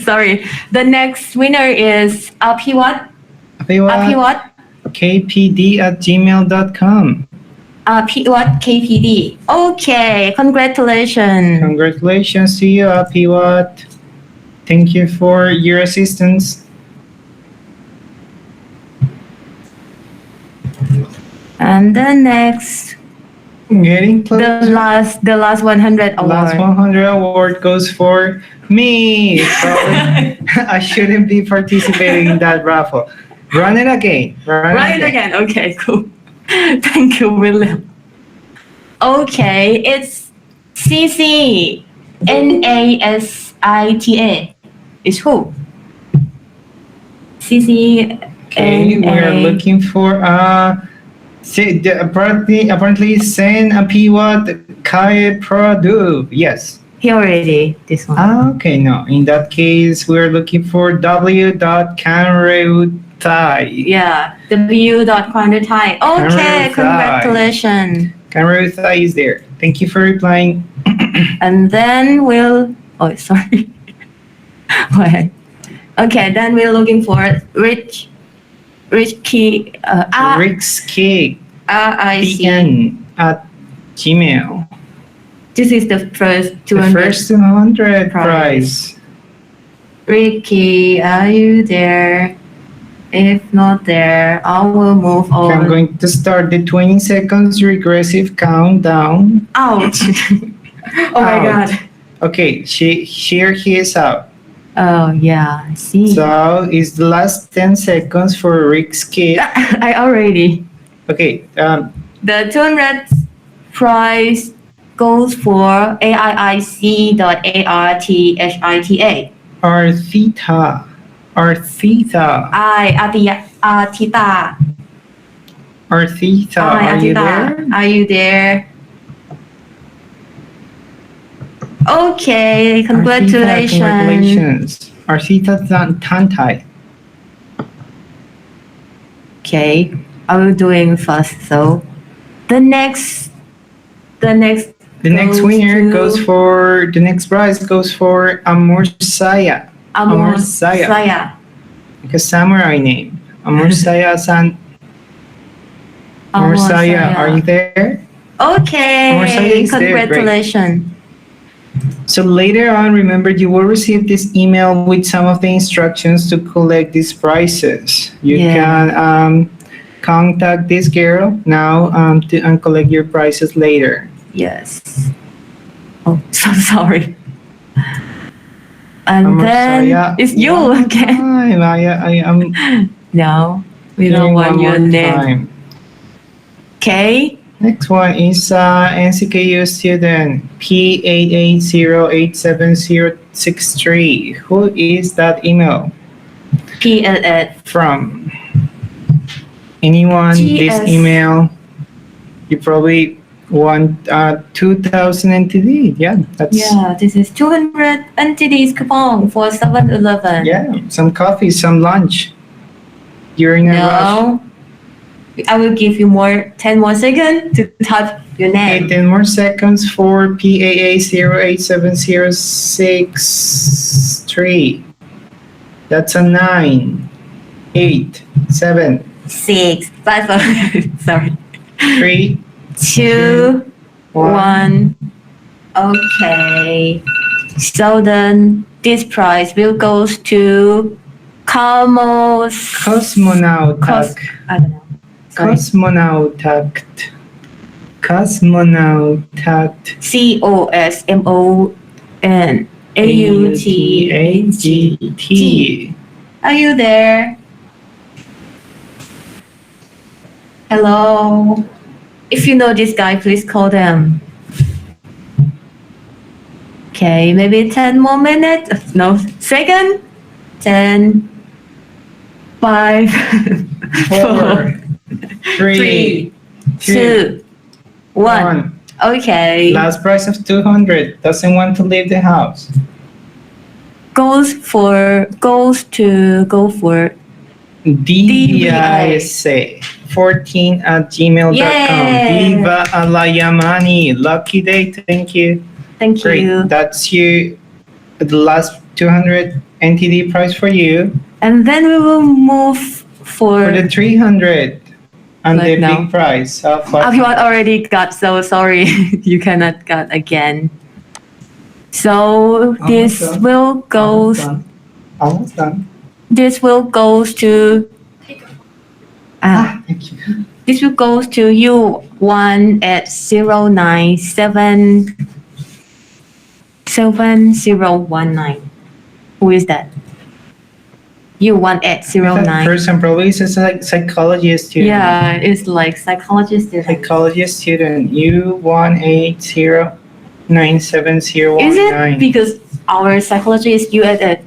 sorry. The next winner is Api what? Api what? KPD@gmail.com. P what? KPD. Okay. Congratulations. Congratulations to you, Apiwat. Thank you for your assistance. And the next, Getting close. the last 100 award. Last 100 award goes for me. So I shouldn't be participating in that raffle. Run it again. Right again. Okay, cool. Thank you, William. Okay, it's CCNASITA. It's who? Okay, we are CCNA. looking for apparently Sen Apiwat Kai Pradu. Yes. He already, this one. Okay, no. In that case, we're looking for W.Kanreutai. Yeah, W.Thai. Okay, Kanreutai. congratulations. Kanreutai is there. Thank you for replying. And then we'll, oh, sorry. Wait. Okay, then we're looking for Rich Key, Rick's Cake. RIC. PN at Gmail. This is the first The 200. first 200 prize. prize. Ricky, are you there? If not there, I will move on. Okay, I'm going to start the 20 seconds regressive countdown. Ouch! Oh my Out. god. Okay, here he is out. Oh yeah, I see. So it's the last 10 seconds for Rick's Kid. I already. Okay, The 200 prize goes for AIIC.ARTHITA. Arthita. Arthita. Artita. Arthita, are you there? Are you there? Okay, congratulations. Congratulations. Arthita Tantai. Okay, I will doing fast. So the next The next winner goes for the next prize goes for Amor Saya. Amor Saya. Saya. Like a samurai name. Amor Saya San. Amor Saya, are you there? Okay, Amor Saya is there, great. congratulations. So later on, remember you will receive this email with some of the instructions to collect these prizes. You can contact this girl now and collect your prizes later. Yes. Oh, so sorry. And Amor then Saya, it's you one again. time. I am No, we hearing don't want one your more name. time. Okay. Next one is NCKU student P88087063. Who is that email PLS. from? Anyone? This GS. email, you probably want 2,000 NTD. Yeah, that's Yeah, this is 200 NTDs coupon for 7-Eleven. yeah. Some coffee, some lunch. You're in a rush. No. I will give you 10 more seconds to type your Okay, name. 10 more seconds for PAA087063. That's a 9, 8, 7, 6, 5, sorry. 3, 2, 1. Okay. So then this prize will goes to Cosmonaut. I don't know. Sorry. Cosmonautat. COSMONAUTAGT. Are you there? Hello. If you know this guy, please call them. Okay, maybe 10 more minutes. No, second. 10, 5, 4, 3, 2, 1. Okay. Last price of 200. Doesn't want to leave the house. Go for DVISA14@gmail.com. Yay! Viva Alayamani. Lucky day. Thank you. Thank Great. you. That's the last 200 NTD price for you. And then we will move For the 300 and Like the now. big prize of Everyone already got, so sorry you cannot get again. So this done. will go. Almost done. This will goes to. Thank you. This will goes to you 1@0977019. Who is that? You That 1809. person probably is a psychology student. Yeah, it's like psychology student. Psychology student. U1809709. Is it because our psychology is U at it?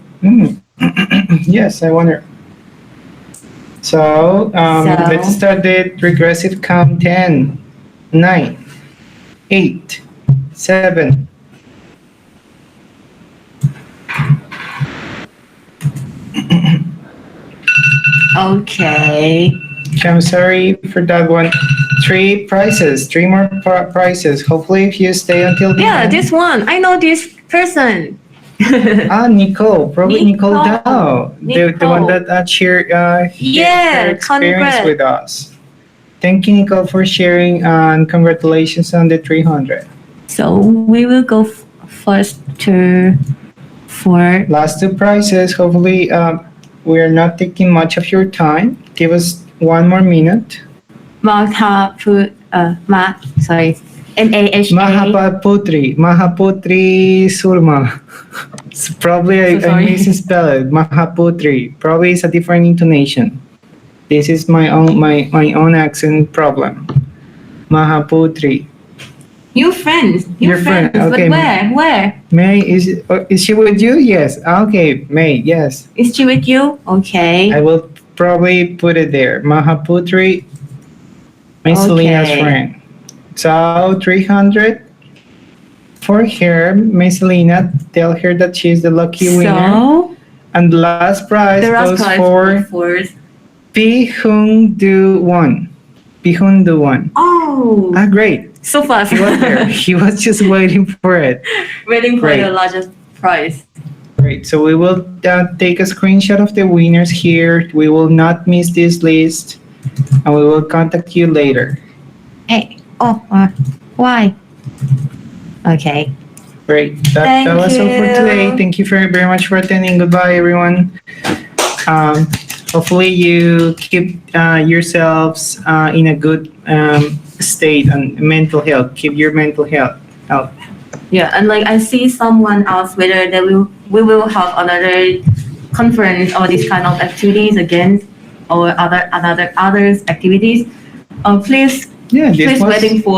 Yes, I wonder. So, let's start the regressive count. 10, 9, 8, 7. Okay. I'm sorry for that one. 3 prizes, 3 more prizes. Hopefully, if you stay until the Yeah, end. this one. I know this person. Nicole, probably Nicole Dow, the one Nicole. that shared her Yeah, experience congrats. with us. Thank you, Nicole, for sharing, and congratulations on the 300. So we will go first for Last 2 prizes. Hopefully, we're not taking much of your time. Give us 1 more minute. sorry, MAHA. Mahaputri Surma. Probably So I sorry. misspelled it. Mahaputri. Probably it's a different intonation. This is my own accent problem. Mahaputri. New friends. Your friend, But okay. where? May is she with you? Yes. Okay, May. Yes. Is she with you? Okay. I will probably put it there. Mahaputri, my Selena's Okay. friend. So 300 for her, Miss Selena. Tell her that she's the lucky winner. So And the last prize the last goes prize for for Pihung One. Pihung One. oh, Great. so fast. He was there. He was just waiting for it. Waiting for Great. the largest prize. Great. So we will take a screenshot of the winners here. We will not miss this list, and we will contact you later. Hey. Oh. Why? Okay. Great. That Thank was all for you. today. Thank you very, very much for attending. Goodbye, everyone. Hopefully you keep yourselves in a good state and mental health. Keep your mental health. Yeah, and like I see someone else whether we will have another conference or this kind of activities again or others activities. Please Yeah, this please was waiting for